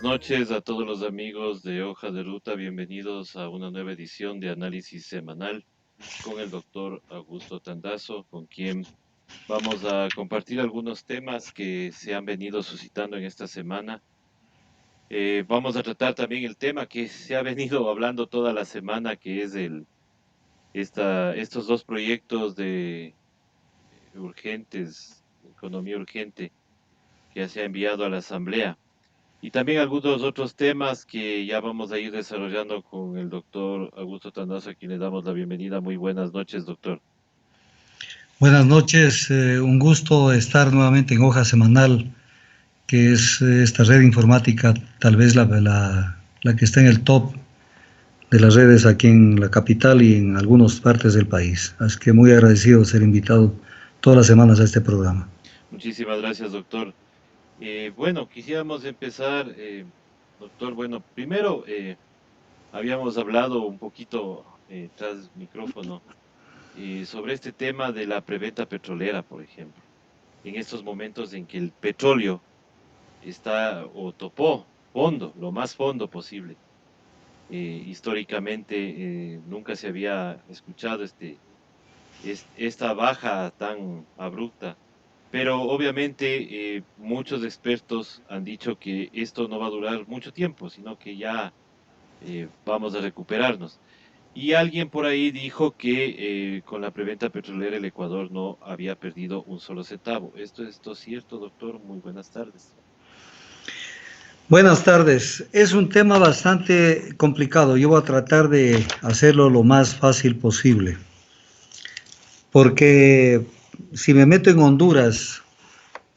noches a todos los amigos de Hoja de Ruta. Bienvenidos a una nueva edición de Análisis Semanal con el doctor Augusto Tandazo, con quien vamos a compartir algunos temas que se han venido suscitando en esta semana. Vamos a tratar también el tema que se ha venido hablando toda la semana, que es estos dos proyectos de urgentes, economía urgente, que se ha enviado a la Asamblea. Y también algunos otros temas que ya vamos a ir desarrollando con el doctor Augusto Tandazo, a quien le damos la bienvenida. Muy buenas noches, doctor. Buenas noches, un gusto estar nuevamente en Hoja Semanal, que es esta red informática, tal vez la que está en el top de las redes aquí en la capital y en algunas partes del país. Así que muy agradecido de ser invitado todas las semanas a este programa. Muchísimas gracias, doctor. Bueno, quisiéramos empezar, doctor. Bueno, primero habíamos hablado un poquito tras micrófono sobre este tema de la preventa petrolera, por ejemplo. En estos momentos en que el petróleo está o topó fondo, lo más fondo posible. Históricamente nunca se había escuchado esta baja tan abrupta, pero obviamente muchos expertos han dicho que esto no va a durar mucho tiempo, sino que ya vamos a recuperarnos. Y alguien por ahí dijo que con la preventa petrolera el Ecuador no había perdido un solo centavo. ¿Esto es cierto, doctor? Muy buenas tardes. Buenas tardes. Es un tema bastante complicado. Yo voy a tratar de hacerlo lo más fácil posible, porque si me meto en Honduras,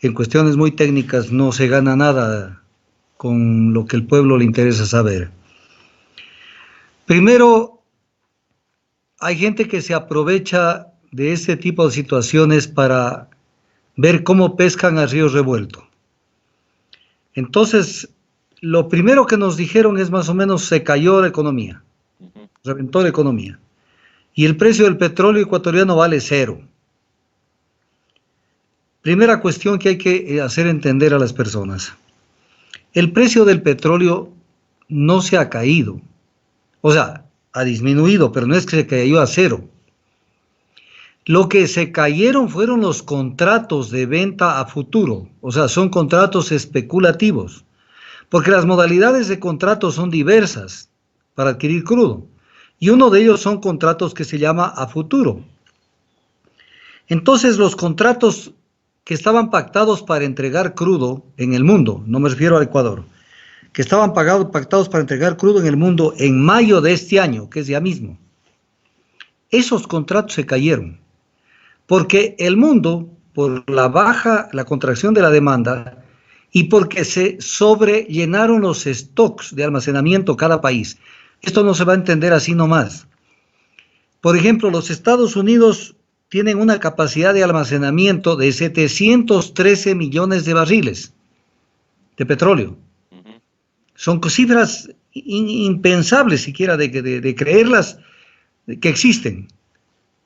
en cuestiones muy técnicas, no se gana nada con lo que el pueblo le interesa saber. Primero, hay gente que se aprovecha de este tipo de situaciones para ver cómo pescan a río revuelto. Entonces, lo primero que nos dijeron es más o menos se cayó la economía, reventó la economía. Y el precio del petróleo ecuatoriano vale cero. Primera cuestión que hay que hacer entender a las personas. El precio del petróleo no se ha caído. O sea, ha disminuido, pero no es que se cayó a cero. Lo que se cayeron fueron los contratos de venta a futuro. O sea, son contratos especulativos. Porque las modalidades de contratos son diversas para adquirir crudo. Y uno de ellos son contratos que se llama a futuro. Entonces, los contratos que estaban pactados para entregar crudo en el mundo, no me refiero al Ecuador, que estaban pactados para entregar crudo en el mundo en mayo de este año, que es ya mismo, esos contratos se cayeron, porque el mundo, por la contracción de la demanda, y porque se sobrellenaron los stocks de almacenamiento cada país. Esto no se va a entender así nomás. Por ejemplo, los Estados Unidos tienen una capacidad de almacenamiento de 713 millones de barriles de petróleo. Son cifras impensables siquiera de creerlas que existen.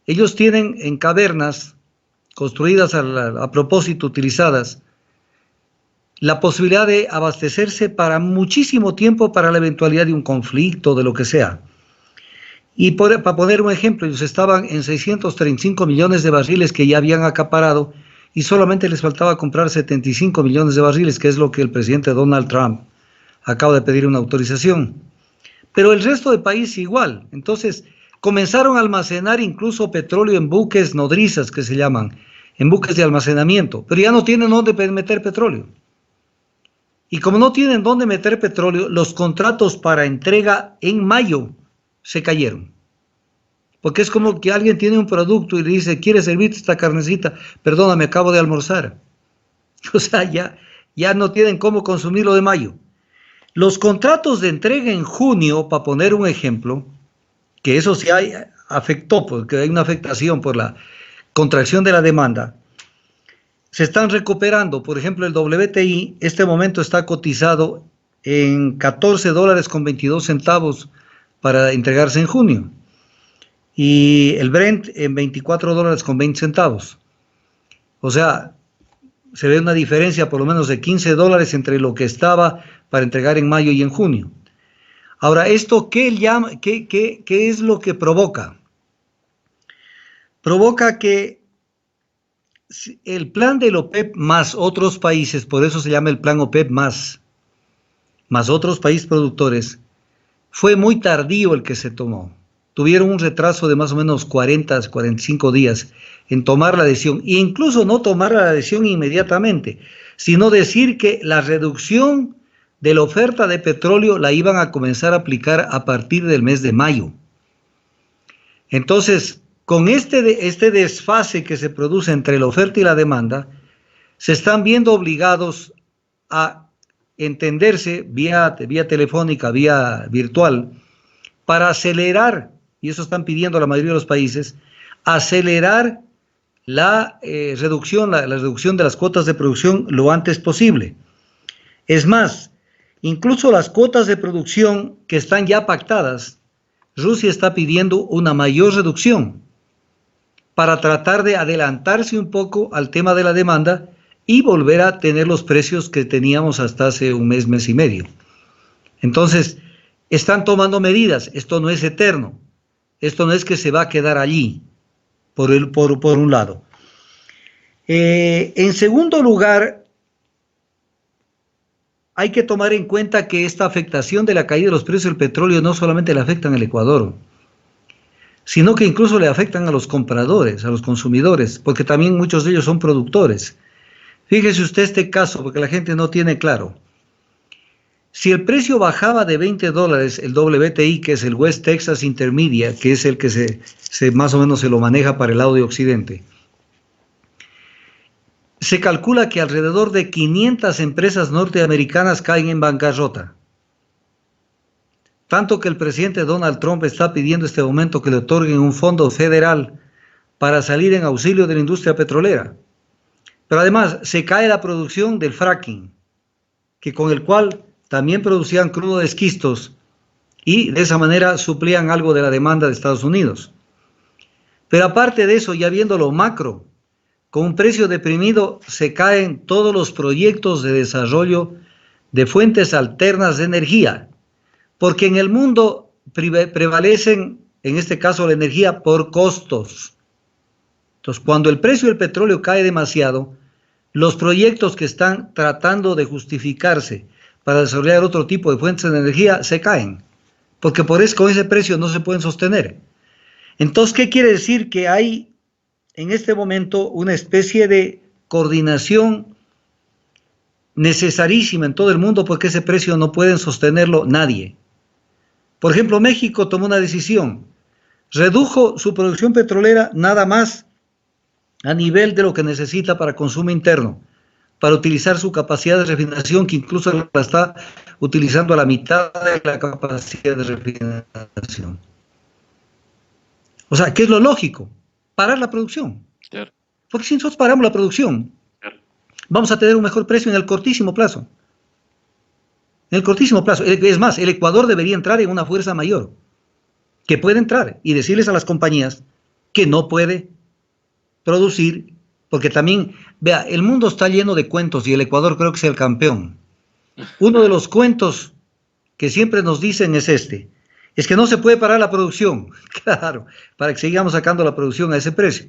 Ellos tienen en cavernas construidas a propósito, utilizadas, la posibilidad de abastecerse para muchísimo tiempo para la eventualidad de un conflicto, de lo que sea. Y para poner un ejemplo, ellos estaban en 635 millones de barriles que ya habían acaparado y solamente les faltaba comprar 75 millones de barriles, que es lo que el presidente Donald Trump acaba de pedir una autorización. Pero el resto del país igual. Entonces, comenzaron a almacenar incluso petróleo en buques nodrizas, que se llaman, en buques de almacenamiento, pero ya no tienen dónde meter petróleo. Y como no tienen dónde meter petróleo, los contratos para entrega en mayo se cayeron. Porque es como que alguien tiene un producto y le dice, ¿quieres servirte esta carnecita? Perdona, me acabo de almorzar. O sea, ya no tienen cómo consumirlo de mayo. Los contratos de entrega en junio, para poner un ejemplo, que eso sí afectó, porque hay una afectación por la contracción de la demanda, se están recuperando. Por ejemplo, el WTI, este momento está cotizado en $14.22 para entregarse en junio. Y el Brent en $24.20. O sea, se ve una diferencia por lo menos de $15 entre lo que estaba para entregar en mayo y en junio. Ahora, ¿esto qué es lo que provoca? Provoca que el plan del OPEP más otros países, por eso se llama el plan OPEP más otros países productores, fue muy tardío el que se tomó. Tuvieron un retraso de más o menos 40, 45 días en tomar la decisión, e incluso no tomar la decisión inmediatamente, sino decir que la reducción de la oferta de petróleo la iban a comenzar a aplicar a partir del mes de mayo. Entonces, con este desfase que se produce entre la oferta y la demanda, se están viendo obligados a entenderse vía telefónica, vía virtual, para acelerar, y eso están pidiendo la mayoría de los países, acelerar la reducción de las cuotas de producción lo antes posible. Es más, incluso las cuotas de producción que están ya pactadas, Rusia está pidiendo una mayor reducción para tratar de adelantarse un poco al tema de la demanda y volver a tener los precios que teníamos hasta hace un mes, mes y medio. Entonces, están tomando medidas. Esto no es eterno. Esto no es que se va a quedar allí, por un lado. En segundo lugar, hay que tomar en cuenta que esta afectación de la caída de los precios del petróleo no solamente le afectan al Ecuador, sino que incluso le afectan a los compradores, a los consumidores, porque también muchos de ellos son productores. Fíjese usted este caso, porque la gente no tiene claro. Si el precio bajaba de $20, el WTI, que es el West Texas Intermediate, que es el que se más o menos se lo maneja para el lado de Occidente, se calcula que alrededor de 500 empresas norteamericanas caen en bancarrota. Tanto que el presidente Donald Trump está pidiendo en este momento que le otorguen un fondo federal para salir en auxilio de la industria petrolera. Pero además se cae la producción del fracking, que con el cual también producían crudo de esquistos y de esa manera suplían algo de la demanda de Estados Unidos. Pero aparte de eso, ya viendo lo macro, con un precio deprimido se caen todos los proyectos de desarrollo de fuentes alternas de energía, porque en el mundo prevalecen, en este caso, la energía por costos. Entonces, cuando el precio del petróleo cae demasiado, los proyectos que están tratando de justificarse para desarrollar otro tipo de fuentes de energía se caen, porque con ese precio no se pueden sostener. Entonces, ¿qué quiere decir? Que hay en este momento una especie de coordinación necesarísima en todo el mundo, porque ese precio no pueden sostenerlo nadie. Por ejemplo, México tomó una decisión, redujo su producción petrolera nada más a nivel de lo que necesita para consumo interno, para utilizar su capacidad de refinación, que incluso la está utilizando a la mitad de la capacidad de refinación. O sea, ¿qué es lo lógico? Parar la producción. Claro. Porque si nosotros paramos la producción, claro, vamos a tener un mejor precio en el cortísimo plazo. En el cortísimo plazo. Es más, el Ecuador debería entrar en una fuerza mayor, que puede entrar y decirles a las compañías que no puede producir, porque también, vea, el mundo está lleno de cuentos y el Ecuador creo que es el campeón. Uno de los cuentos que siempre nos dicen es es que no se puede parar la producción. Claro, para que sigamos sacando la producción a ese precio.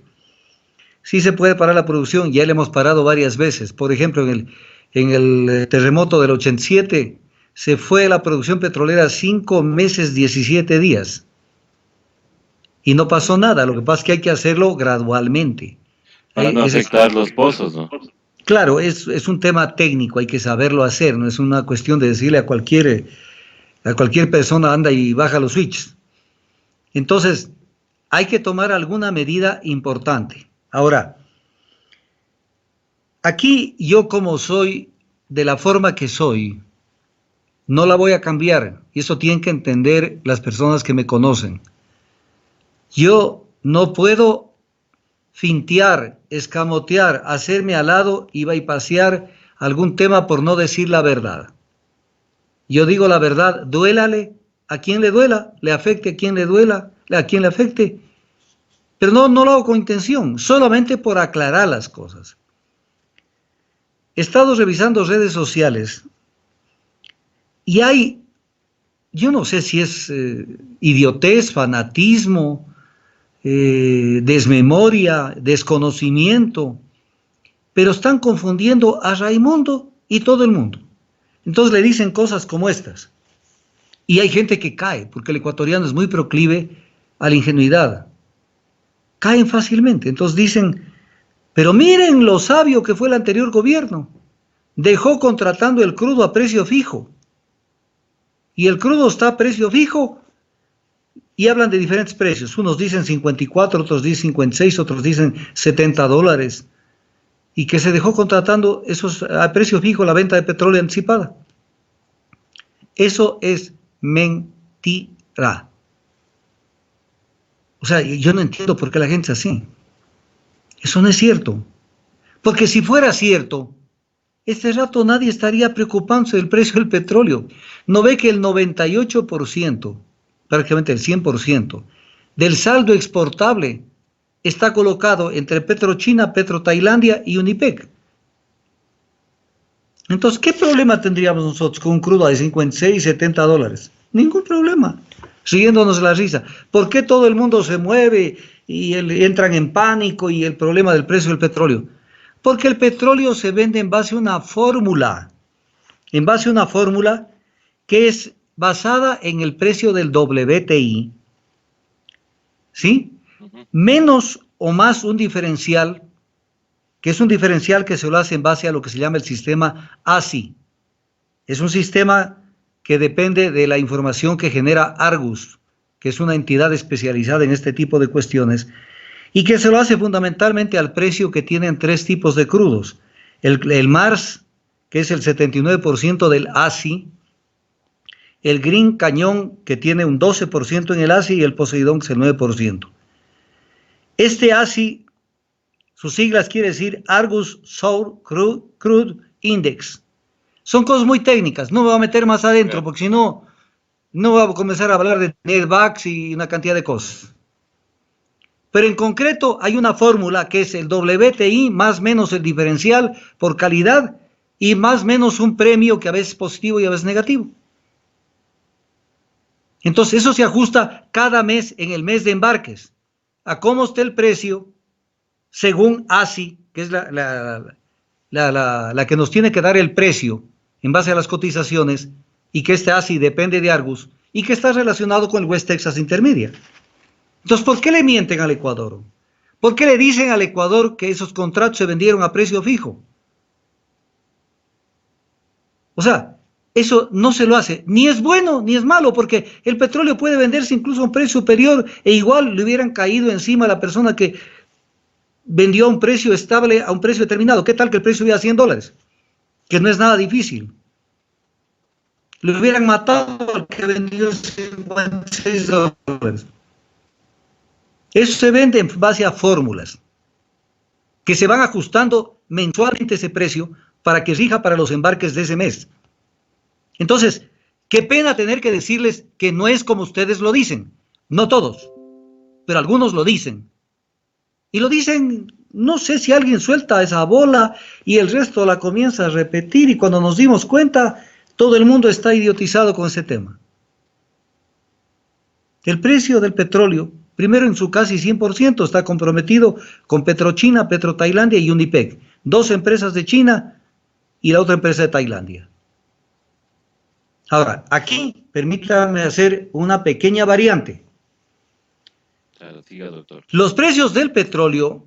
Sí se puede parar la producción, ya la hemos parado varias veces. Por ejemplo, en el terremoto del 87 se fue la producción petrolera 5 meses, 17 días. Y no pasó nada, lo que pasa es que hay que hacerlo gradualmente. Para no afectar los pozos, ¿no? Claro, es un tema técnico, hay que saberlo hacer, no es una cuestión de decirle a cualquier persona anda y baja los switches. Entonces, hay que tomar alguna medida importante. Ahora, aquí yo como soy, de la forma que soy, no la voy a cambiar, y eso tienen que entender las personas que me conocen. Yo no puedo fintear, escamotear, hacerme al lado y bypassear algún tema por no decir la verdad. Yo digo la verdad, duélale a quien le duela, le afecte a quien le duela, a quien le afecte, pero no lo hago con intención, solamente por aclarar las cosas. he estado revisando redes sociales y hay, yo no sé si es idiotez, fanatismo, desmemoria, desconocimiento, pero están confundiendo a Raimundo y todo el mundo. Entonces le dicen cosas como estas. Y hay gente que cae, porque el ecuatoriano es muy proclive a la ingenuidad. Caen fácilmente. Entonces dicen, pero miren lo sabio que fue el anterior gobierno. Dejó contratando el crudo a precio fijo. Y el crudo está a precio fijo y hablan de diferentes precios. Unos dicen 54, otros dicen 56, otros dicen $70. Y que se dejó contratando esos a precio fijo la venta de petróleo anticipada. Eso es mentira. O sea, yo no entiendo por qué la gente es así. Eso no es cierto. Porque si fuera cierto, este rato nadie estaría preocupándose del precio del petróleo. ¿No ve que el 98%, prácticamente el 100%, del saldo exportable está colocado entre PetroChina, PetroTailandia y Unipec? Entonces, ¿qué problema tendríamos nosotros con un crudo de 56, $70? Ningún problema. Riéndonos la risa. ¿Por qué todo el mundo se mueve y entran en pánico y el problema del precio del petróleo? Porque el petróleo se vende en base a una fórmula. En base a una fórmula que es basada en el precio del WTI. ¿Sí? Menos o más un diferencial, que es un diferencial que se lo hace en base a lo que se llama el sistema ASI. Es un sistema que depende de la información que genera Argus, que es una entidad especializada en este tipo de cuestiones, y que se lo hace fundamentalmente al precio que tienen tres tipos de crudos. El Mars, que es el 79% del ASI, el Green Cañón, que tiene un 12% en el ASI, y el Poseidón, que es el 9%. Este ASI, sus siglas quiere decir Argus Sour Crude Index. Son cosas muy técnicas, no me voy a meter más adentro, porque si no, no voy a comenzar a hablar de netbacks y una cantidad de cosas. Pero en concreto hay una fórmula que es el WTI más menos el diferencial por calidad y más menos un premio que a veces es positivo y a veces negativo. Entonces eso se ajusta cada mes en el mes de embarques a cómo esté el precio según ASI, que es la que nos tiene que dar el precio en base a las cotizaciones, y que este ASI depende de Argus y que está relacionado con el West Texas Intermedia. Entonces, ¿por qué le mienten al Ecuador? ¿Por qué le dicen al Ecuador que esos contratos se vendieron a precio fijo? O sea, eso no se lo hace, ni es bueno ni es malo, porque el petróleo puede venderse incluso a un precio superior e igual le hubieran caído encima a la persona que vendió a un precio estable, a un precio determinado. ¿Qué tal que el precio hubiera $100? Que no es nada difícil. Le hubieran matado al que vendió $56. Eso se vende en base a fórmulas que se van ajustando mensualmente ese precio para que rija para los embarques de ese mes. Entonces, qué pena tener que decirles que no es como ustedes lo dicen. No todos, pero algunos lo dicen. Y lo dicen, no sé si alguien suelta esa bola y el resto la comienza a repetir, y cuando nos dimos cuenta, todo el mundo está idiotizado con ese tema. El precio del petróleo, primero en su casi 100%, está comprometido con PetroChina, PetroTailandia y Unipec, dos empresas de China y la otra empresa de Tailandia. Ahora, aquí permítanme hacer una pequeña variante. Claro, siga, doctor. Los precios del petróleo,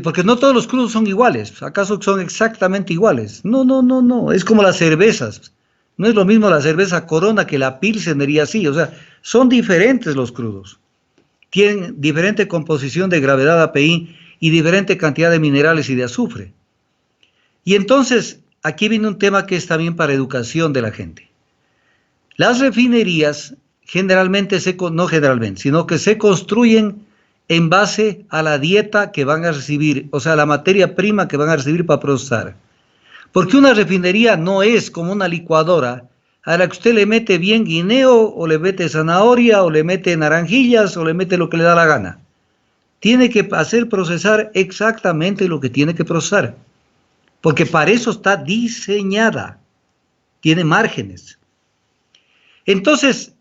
porque no todos los crudos son iguales, ¿acaso son exactamente iguales? No, es como las cervezas. No es lo mismo la cerveza Corona que la Pilsener y así, o sea, son diferentes los crudos. Tienen diferente composición de gravedad API y diferente cantidad de minerales y de azufre. Y entonces, aquí viene un tema que es también para educación de la gente. Las refinerías generalmente, no generalmente, sino que se construyen en base a la dieta que van a recibir, o sea, la materia prima que van a recibir para procesar. Porque una refinería no es como una licuadora a la que usted le mete bien guineo, o le mete zanahoria, o le mete naranjillas, o le mete lo que le da la gana. Tiene que hacer procesar exactamente lo que tiene que procesar. porque para eso está diseñada, tiene márgenes. Entonces,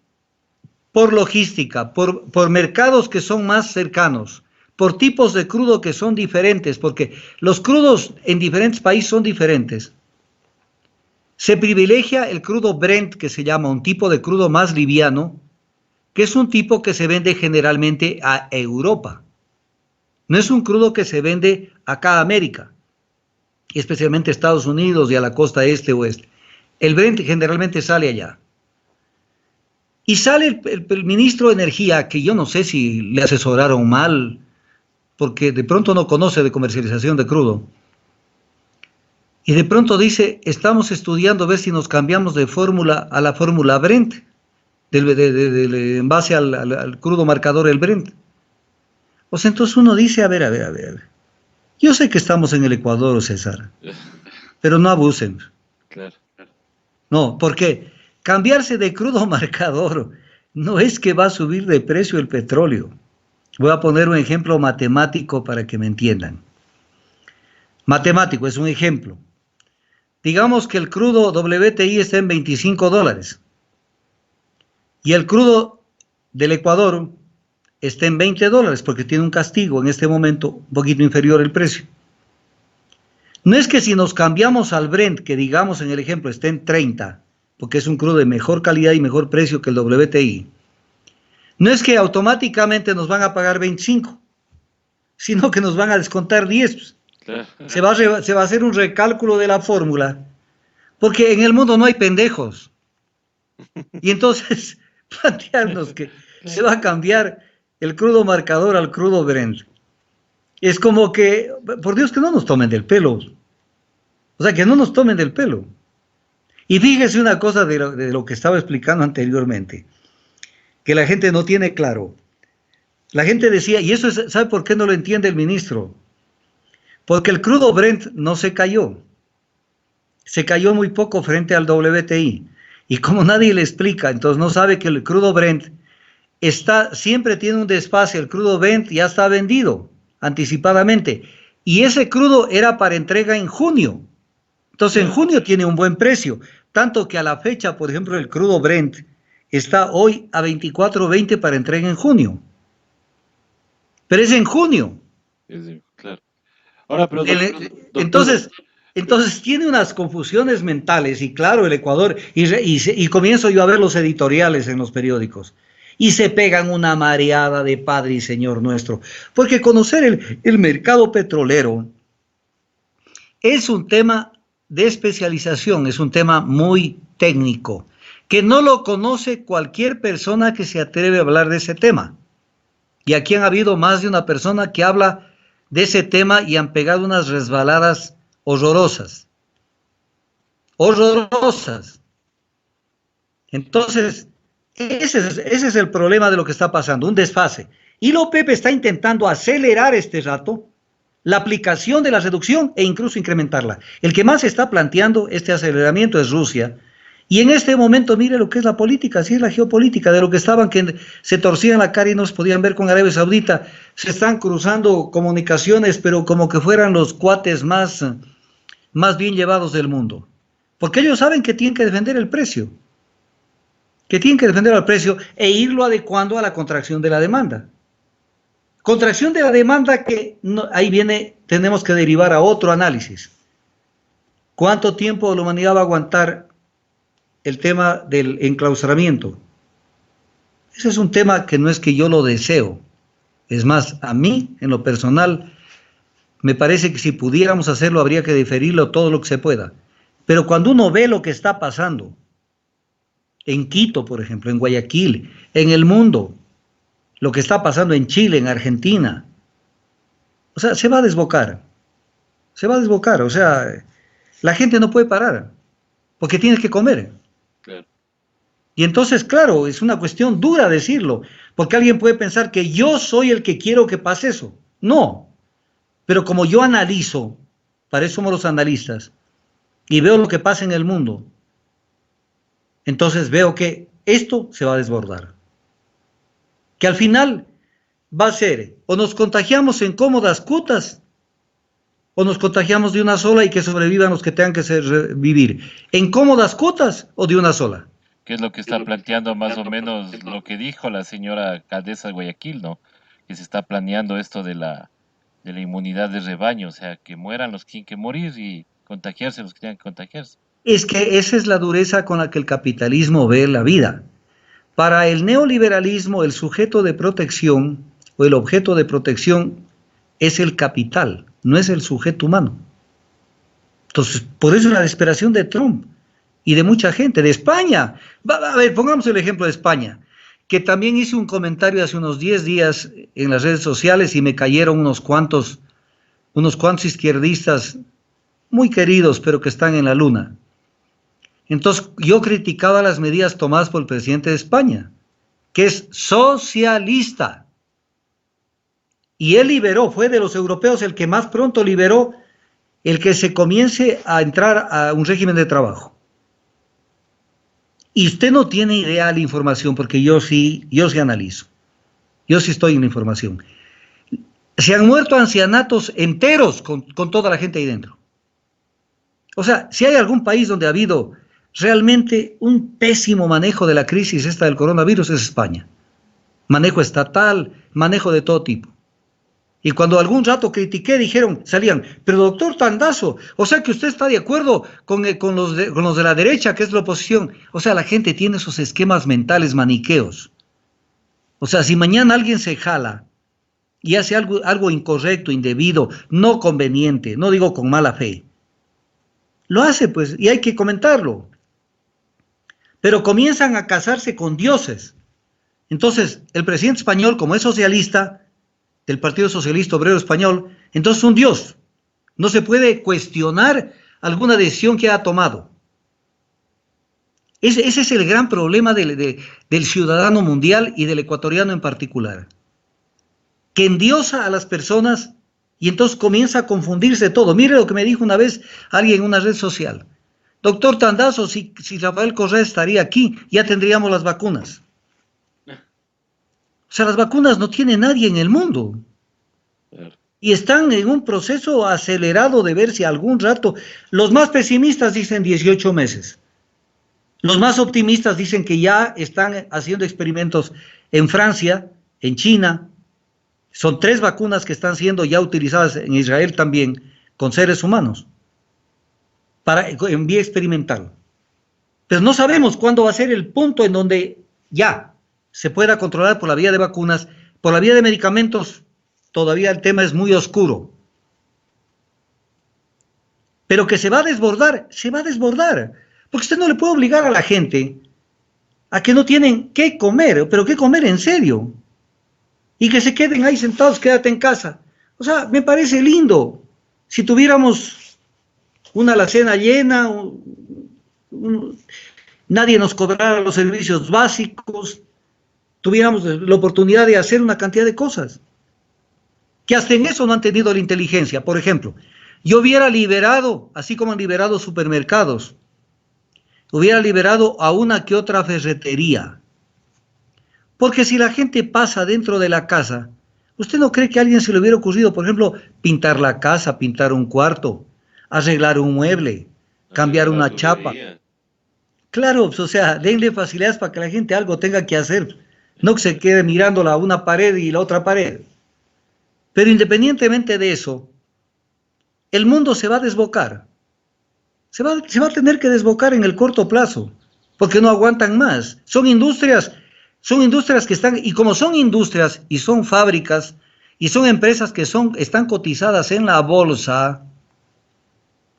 por logística, por mercados que son más cercanos, por tipos de crudo que son diferentes, porque los crudos en diferentes países son diferentes. Se privilegia el crudo Brent, que se llama un tipo de crudo más liviano, que es un tipo que se vende generalmente a Europa. No es un crudo que se vende acá a América, especialmente a Estados Unidos y a la costa este oeste. El Brent generalmente sale allá. Y sale el ministro de Energía, que yo no sé si le asesoraron mal, porque de pronto no conoce de comercialización de crudo. Y de pronto dice, estamos estudiando a ver si nos cambiamos de fórmula a la fórmula Brent, en base al crudo marcador el Brent. O sea, entonces uno dice, a ver. Yo sé que estamos en el Ecuador, César, pero no abusen. Claro. No, porque cambiarse de crudo marcador no es que va a subir de precio el petróleo. Voy a poner un ejemplo matemático para que me entiendan. Matemático, es un ejemplo. Digamos que el crudo WTI está en $25 y el crudo del Ecuador está en $20 porque tiene un castigo en este momento un poquito inferior el precio. No es que si nos cambiamos al Brent, que digamos en el ejemplo esté en 30, porque es un crudo de mejor calidad y mejor precio que el WTI, no es que automáticamente nos van a pagar 25, sino que nos van a descontar 10. Claro. Se va a hacer un recálculo de la fórmula, porque en el mundo no hay pendejos. Y entonces plantearnos que se va a cambiar el crudo marcador al crudo Brent. Es como que, por Dios, que no nos tomen del pelo. O sea, que no nos tomen del pelo. Y fíjese una cosa de lo que estaba explicando anteriormente, que la gente no tiene claro. La gente decía, y eso es, ¿sabe por qué no lo entiende el ministro? Porque el crudo Brent no se cayó. Se cayó muy poco frente al WTI. Y como nadie le explica, entonces no sabe que el crudo Brent siempre tiene un desfase. El crudo Brent ya está vendido anticipadamente. Y ese crudo era para entrega en junio. Entonces en junio tiene un buen precio. Tanto que a la fecha, por ejemplo, el crudo Brent está hoy a 24.20 para entrega en junio. Pero es en junio. Claro. Ahora, pero Entonces tiene unas confusiones mentales y claro, el Ecuador, y comienzo yo a ver los editoriales en los periódicos y se pegan una mareada de Padre y Señor nuestro, porque conocer el mercado petrolero es un tema de especialización, es un tema muy técnico, que no lo conoce cualquier persona que se atreve a hablar de ese tema. Y aquí han habido más de una persona que habla de ese tema y han pegado unas resbaladas horrorosas. Horrorosas. Entonces, ese es el problema de lo que está pasando, un desfase. Y la OPEP está intentando acelerar este rato la aplicación de la reducción e incluso incrementarla. El que más está planteando este aceleramiento es Rusia. Y en este momento, mire lo que es la política, así es la geopolítica, de lo que estaban que se torcían la cara y no se podían ver con Arabia Saudita, se están cruzando comunicaciones, pero como que fueran los cuates más bien llevados del mundo. Porque ellos saben que tienen que defender el precio, e irlo adecuando a la contracción de la demanda. Contracción de la demanda que ahí tenemos que derivar a otro análisis. ¿Cuánto tiempo la humanidad va a aguantar el tema del enclaustramiento? Ese es un tema que no es que yo lo deseo. Es más, a mí, en lo personal, me parece que si pudiéramos hacerlo, habría que diferirlo todo lo que se pueda. Pero cuando uno ve lo que está pasando en Quito, por ejemplo, en Guayaquil, en el mundo, lo que está pasando en Chile, en Argentina, o sea, se va a desbocar. O sea, la gente no puede parar, porque tienes que comer. Claro. Y entonces, claro, es una cuestión dura decirlo, porque alguien puede pensar que yo soy el que quiero que pase eso. No, pero como yo analizo, para eso somos los analistas, y veo lo que pasa en el mundo, entonces veo que esto se va a desbordar. Que al final va a ser, o nos contagiamos en cómodas cuotas, o nos contagiamos de una sola y que sobrevivan los que tengan que vivir? ¿En cómodas cuotas o de una sola? Que es lo que está planteando más o menos lo que dijo la señora alcaldesa de Guayaquil, ¿no? Que se está planeando esto de la inmunidad de rebaño, o sea, que mueran los que tienen que morir y contagiarse los que tengan que contagiarse. Es que esa es la dureza con la que el capitalismo ve la vida. Para el neoliberalismo, el sujeto de protección o el objeto de protección es el capital, no es el sujeto humano. Entonces, por eso la desesperación de Trump y de mucha gente, de España. A ver, pongamos el ejemplo de España, que también hice un comentario hace unos 10 días en las redes sociales y me cayeron unos cuantos izquierdistas muy queridos, pero que están en la luna. Entonces, yo criticaba las medidas tomadas por el presidente de España, que es socialista. Y él liberó, fue de los europeos el que más pronto liberó el que se comience a entrar a un régimen de trabajo. Y usted no tiene idea de la información, porque yo sí analizo. Yo sí estoy en la información. Se han muerto ancianatos enteros con toda la gente ahí dentro. O sea, si hay algún país donde ha habido realmente un pésimo manejo de la crisis esta del coronavirus, es España. Manejo estatal, manejo de todo tipo. Y cuando algún rato critiqué, salían, pero doctor Tandazo, o sea que usted está de acuerdo con los de la derecha, que es la oposición. O sea, la gente tiene esos esquemas mentales maniqueos. O sea, si mañana alguien se jala y hace algo incorrecto, indebido, no conveniente, no digo con mala fe, lo hace pues, y hay que comentarlo. Pero comienzan a casarse con dioses. Entonces, el presidente español, como es socialista, del Partido Socialista Obrero Español, entonces un dios. No se puede cuestionar alguna decisión que ha tomado. Ese es el gran problema del ciudadano mundial y del ecuatoriano en particular. Que endiosa a las personas y entonces comienza a confundirse todo. Mire lo que me dijo una vez alguien en una red social. Doctor Tandazo, si Rafael Correa estaría aquí, ya tendríamos las vacunas. O sea, las vacunas no tiene nadie en el mundo. Y están en un proceso acelerado de ver si algún rato... Los más pesimistas dicen 18 meses. Los más optimistas dicen que ya están haciendo experimentos en Francia, en China. Son 3 vacunas que están siendo ya utilizadas en Israel también con seres humanos en vía experimental. Pero no sabemos cuándo va a ser el punto en donde ya se pueda controlar por la vía de vacunas, por la vía de medicamentos. Todavía el tema es muy oscuro. Pero que se va a desbordar, se va a desbordar. Porque usted no le puede obligar a la gente a que no tienen qué comer, pero qué comer en serio. Y que se queden ahí sentados, quédate en casa. O sea, me parece lindo. Si tuviéramos una alacena llena, nadie nos cobrara los servicios básicos, tuviéramos la oportunidad de hacer una cantidad de cosas. Que hasta en eso no han tenido la inteligencia. Por ejemplo, yo hubiera liberado, así como han liberado supermercados, hubiera liberado a una que otra ferretería. Porque si la gente pasa dentro de la casa, ¿usted no cree que a alguien se le hubiera ocurrido, por ejemplo, pintar la casa, pintar un cuarto, arreglar un mueble, cambiar una chapa? Claro, o sea, denle facilidades para que la gente algo tenga que hacer, no que se quede mirándola a una pared y la otra pared. Pero independientemente de eso, el mundo se va a desbocar. Se va a tener que desbocar en el corto plazo, porque no aguantan más. Son industrias que están, y como son industrias y son fábricas y son empresas que están cotizadas en la bolsa,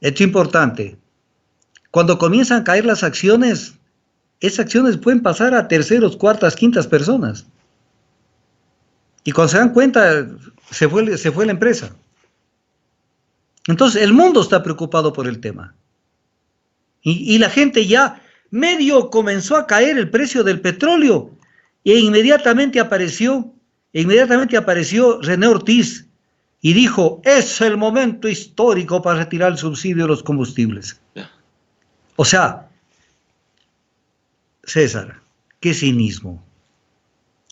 esto es importante. Cuando comienzan a caer las acciones, esas acciones pueden pasar a terceros, cuartas, quintas personas. Y cuando se dan cuenta, se fue la empresa. Entonces, el mundo está preocupado por el tema. Y la gente ya medio comenzó a caer el precio del petróleo. E inmediatamente apareció René Ortiz y dijo, es el momento histórico para retirar el subsidio de los combustibles. O sea, César, qué cinismo.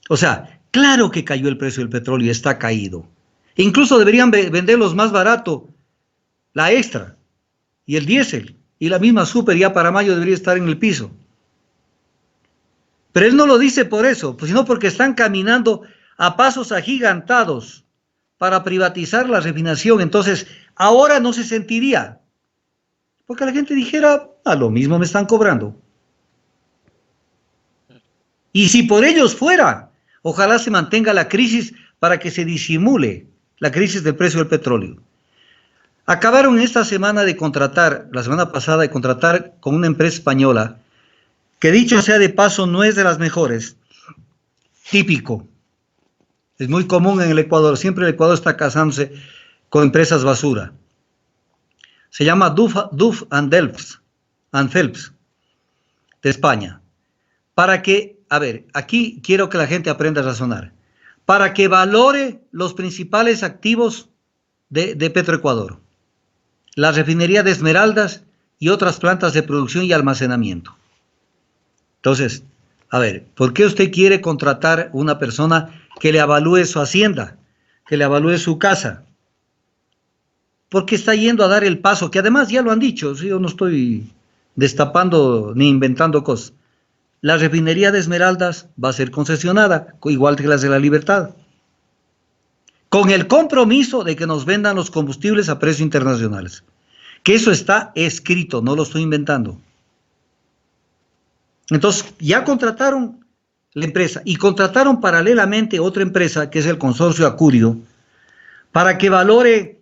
O sea, claro que cayó el precio del petróleo y está caído. E incluso deberían venderlos más barato la extra y el diésel, y la misma super ya para mayo debería estar en el piso. Pero él no lo dice por eso, sino porque están caminando a pasos agigantados para privatizar la refinación. Entonces, ahora no se sentiría, porque la gente dijera, a lo mismo me están cobrando. Y si por ellos fuera, ojalá se mantenga la crisis para que se disimule la crisis del precio del petróleo. Acabaron esta semana de contratar, la semana pasada, de contratar con una empresa española, que dicho sea de paso no es de las mejores, típico. Es muy común en el Ecuador, siempre el Ecuador está casándose con empresas basura. Se llama Duff and Phelps, de España. Para que, a ver, aquí quiero que la gente aprenda a razonar. Para que valore los principales activos de Petroecuador. La refinería de Esmeraldas y otras plantas de producción y almacenamiento. Entonces, a ver, ¿por qué usted quiere contratar una persona que le avalúe su hacienda, que le avalúe su casa? Porque está yendo a dar el paso, que además ya lo han dicho, ¿sí? Yo no estoy destapando ni inventando cosas. La refinería de Esmeraldas va a ser concesionada, igual que las de La Libertad, con el compromiso de que nos vendan los combustibles a precios internacionales. Que eso está escrito, no lo estoy inventando. Entonces, ya contrataron la empresa y contrataron paralelamente otra empresa, que es el consorcio Acurio, para que valore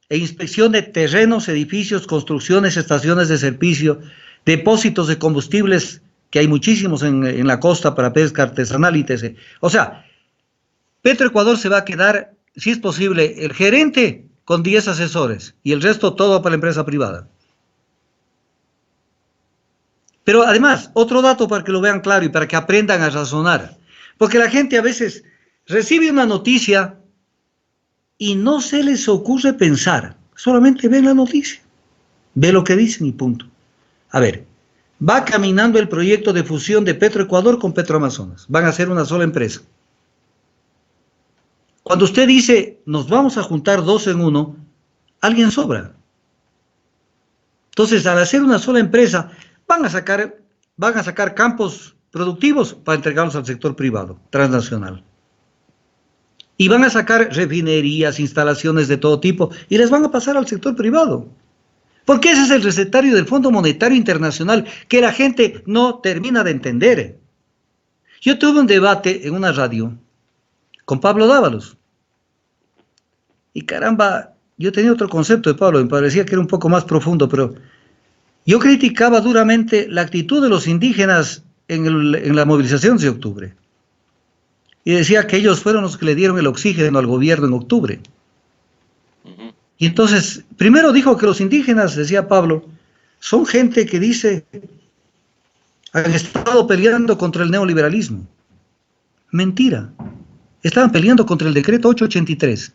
e inspeccione terrenos, edificios, construcciones, estaciones de servicio, depósitos de combustibles, que hay muchísimos en la costa para pesca artesanal, etc. O sea, Petroecuador se va a quedar, si es posible, el gerente con 10 asesores y el resto todo para la empresa privada. Pero además, otro dato para que lo vean claro y para que aprendan a razonar. Porque la gente a veces recibe una noticia y no se les ocurre pensar. Solamente ven la noticia. Ve lo que dicen y punto. A ver, va caminando el proyecto de fusión de Petroecuador con Petroamazonas. Van a ser una sola empresa. Cuando usted dice, nos vamos a juntar dos en uno, alguien sobra. Entonces, al hacer una sola empresa, van a sacar campos productivos para entregarlos al sector privado, transnacional. Y van a sacar refinerías, instalaciones de todo tipo, y les van a pasar al sector privado. Porque ese es el recetario del Fondo Monetario Internacional, que la gente no termina de entender. Yo tuve un debate en una radio con Pablo Dávalos. Y caramba, yo tenía otro concepto de Pablo, me parecía que era un poco más profundo, pero yo criticaba duramente la actitud de los indígenas en la movilización de octubre. Y decía que ellos fueron los que le dieron el oxígeno al gobierno en octubre. Y entonces, primero dijo que los indígenas, decía Pablo, son gente que dice, han estado peleando contra el neoliberalismo. Mentira. Estaban peleando contra el decreto 883.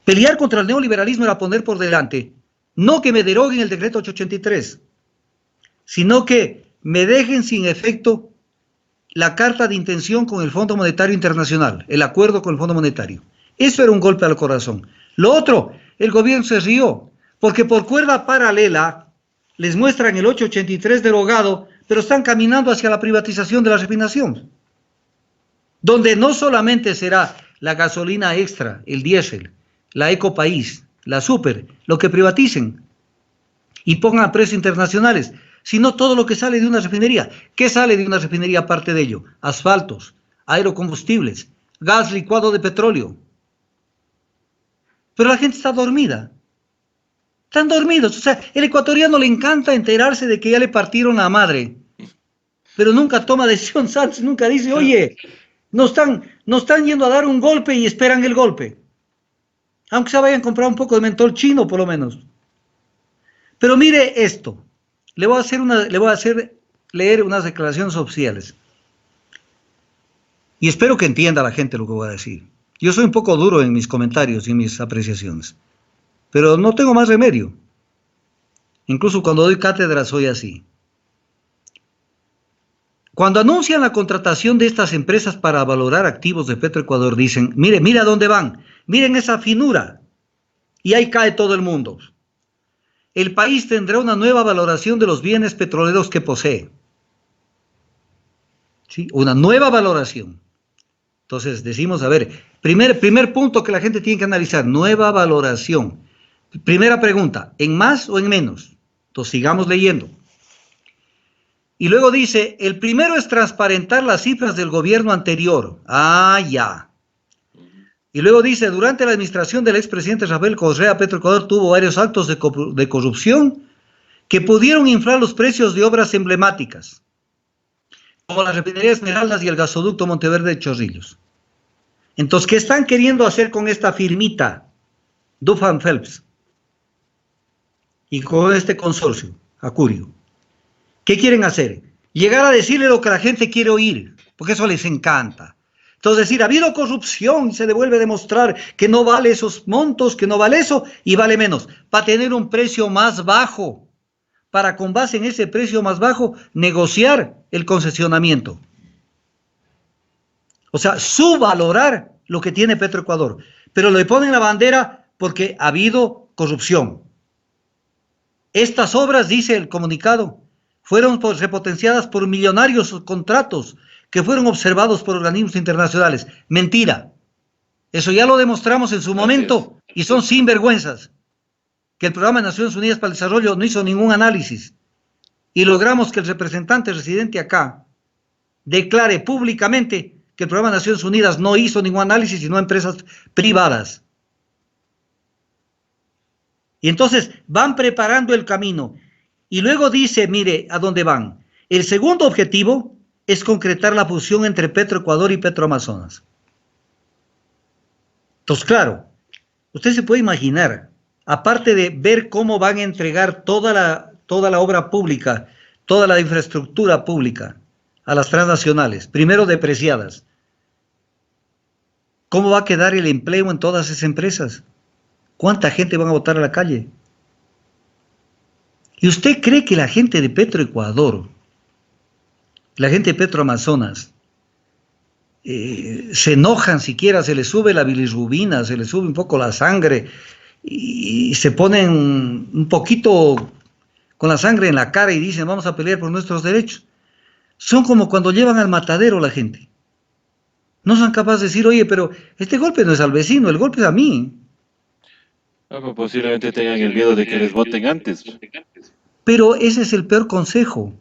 Pelear contra el neoliberalismo era poner por delante, no que me deroguen el decreto 883, sino que me dejen sin efecto la carta de intención con el Fondo Monetario Internacional, el acuerdo con el Fondo Monetario. Eso era un golpe al corazón. Lo otro, el gobierno se rió, porque por cuerda paralela les muestran el 883 derogado, pero están caminando hacia la privatización de la refinación, donde no solamente será la gasolina extra, el diésel, la Ecopaís, la Super, lo que privaticen y pongan a precios internacionales, sino todo lo que sale de una refinería. ¿Qué sale de una refinería aparte de ello? Asfaltos, aerocombustibles, gas licuado de petróleo. Pero la gente está dormida. Están dormidos. O sea, el ecuatoriano le encanta enterarse de que ya le partieron la madre, pero nunca toma decisión. Sánchez nunca dice, oye, nos están yendo a dar un golpe y esperan el golpe. Aunque se vayan a comprar un poco de mentol chino, por lo menos. Pero mire esto. Le voy a hacer leer unas declaraciones oficiales. Y espero que entienda la gente lo que voy a decir. Yo soy un poco duro en mis comentarios y en mis apreciaciones. Pero no tengo más remedio. Incluso cuando doy cátedra soy así. Cuando anuncian la contratación de estas empresas para valorar activos de Petroecuador, dicen, mire a dónde van, miren esa finura, y ahí cae todo el mundo. el país tendrá una nueva valoración de los bienes petroleros que posee. ¿Sí? Una nueva valoración. Entonces decimos, a ver, primer punto que la gente tiene que analizar, nueva valoración. Primera pregunta, ¿en más o en menos? Entonces sigamos leyendo. Y luego dice, el primero es transparentar las cifras del gobierno anterior. Ah, ya. Y luego dice, durante la administración del expresidente Rafael Correa, Petroecuador tuvo varios actos de corrupción que pudieron inflar los precios de obras emblemáticas, como la refinería Esmeraldas y el gasoducto Monteverde de Chorrillos. Entonces, ¿qué están queriendo hacer con esta firmita? Dufan Phelps y con este consorcio, Acurio. ¿Qué quieren hacer? Llegar a decirle lo que la gente quiere oír, porque eso les encanta. Entonces decir, ha habido corrupción y se le vuelve a demostrar que no vale esos montos, que no vale eso y vale menos, para tener un precio más bajo, para con base en ese precio más bajo negociar el concesionamiento. O sea, subvalorar lo que tiene Petroecuador, pero le ponen la bandera porque ha habido corrupción. Estas obras, dice el comunicado, fueron repotenciadas por millonarios contratos que fueron observados por organismos internacionales. Mentira. Eso ya lo demostramos en su momento y son sinvergüenzas. Que el Programa de Naciones Unidas para el Desarrollo no hizo ningún análisis y logramos que el representante residente acá declare públicamente que el Programa de Naciones Unidas no hizo ningún análisis sino empresas privadas. Y entonces van preparando el camino. Y luego dice, mire, ¿a dónde van? El segundo objetivo es concretar la fusión entre Petroecuador y Petroamazonas. Entonces, claro, usted se puede imaginar, aparte de ver cómo van a entregar toda la obra pública, toda la infraestructura pública a las transnacionales, primero depreciadas, ¿cómo va a quedar el empleo en todas esas empresas? ¿Cuánta gente van a botar a la calle? ¿Y usted cree que la gente de Petroecuador, la gente de Petroamazonas, se enojan siquiera, se les sube la bilirrubina, se les sube un poco la sangre y se ponen un poquito con la sangre en la cara y dicen vamos a pelear por nuestros derechos? Son como cuando llevan al matadero la gente. No son capaces de decir, oye, pero este golpe no es al vecino, el golpe es a mí. Ah, pues posiblemente tengan el miedo de que les voten antes. Pero ese es el peor consejo,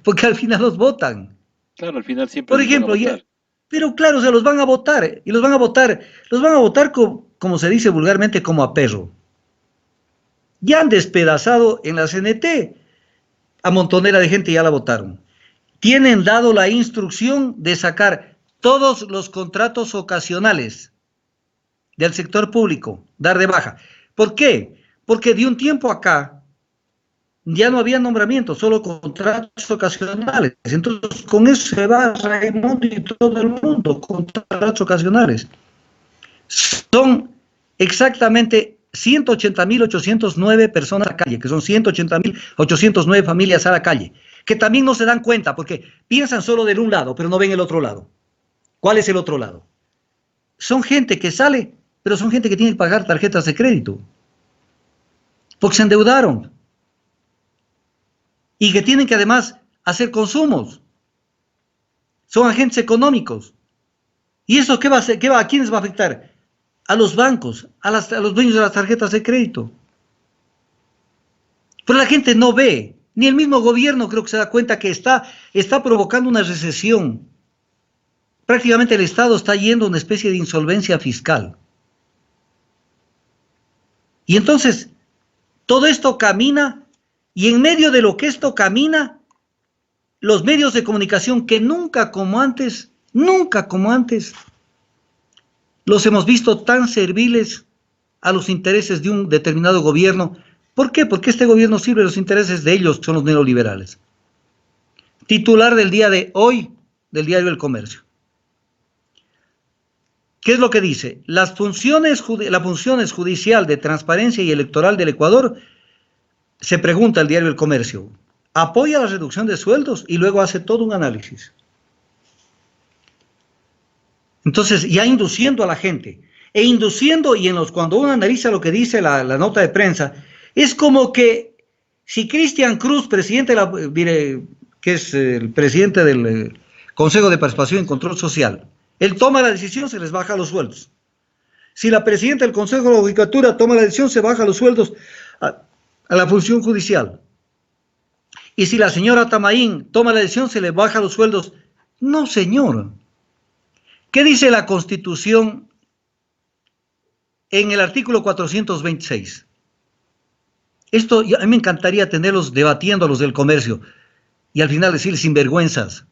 porque al final los votan. Claro, al final siempre Por les van a ejemplo, votar. pero claro, se los van a votar, y los van a votar como se dice vulgarmente, como a perro. Ya han despedazado en la CNT, a montonera de gente ya la votaron. Tienen dado la instrucción de sacar todos los contratos ocasionales del sector público, dar de baja. ¿Por qué? Porque de un tiempo acá ya no había nombramientos, solo contratos ocasionales. Entonces, con eso se va Raimundo y todo el mundo, contratos ocasionales. Son exactamente 180.809 personas a la calle, que son 180.809 familias a la calle, que también no se dan cuenta porque piensan solo del un lado, pero no ven el otro lado. ¿Cuál es el otro lado? Son gente que sale, pero son gente que tiene que pagar tarjetas de crédito, porque se endeudaron. Y que tienen que además hacer consumos. Son agentes económicos. ¿Y eso qué va a hacer? ¿A quiénes va a afectar? A los bancos, a los dueños de las tarjetas de crédito. Pero la gente no ve, ni el mismo gobierno creo que se da cuenta que está provocando una recesión. Prácticamente el Estado está yendo a una especie de insolvencia fiscal. Y entonces, todo esto camina. Y en medio de lo que esto camina, los medios de comunicación que nunca como antes, los hemos visto tan serviles a los intereses de un determinado gobierno. ¿Por qué? Porque este gobierno sirve a los intereses de ellos, que son los neoliberales. Titular del día de hoy, del diario El Comercio. ¿Qué es lo que dice? Las funciones judicial de transparencia y electoral del Ecuador. Se pregunta el diario El Comercio, apoya la reducción de sueldos y luego hace todo un análisis. Entonces, ya induciendo a la gente, cuando uno analiza lo que dice la nota de prensa, Es como que si Cristian Cruz, presidente de la, que es el presidente del Consejo de Participación y Control Social, él toma la decisión, se les baja los sueldos. Si la presidenta del Consejo de la Judicatura toma la decisión, se baja los sueldos a la función judicial. Y si la señora Tamaín toma la decisión, se le baja los sueldos. No, señor. ¿Qué dice la Constitución en el artículo 426? Esto a mí me encantaría tenerlos debatiendo a los del comercio y al final decirles sinvergüenzas.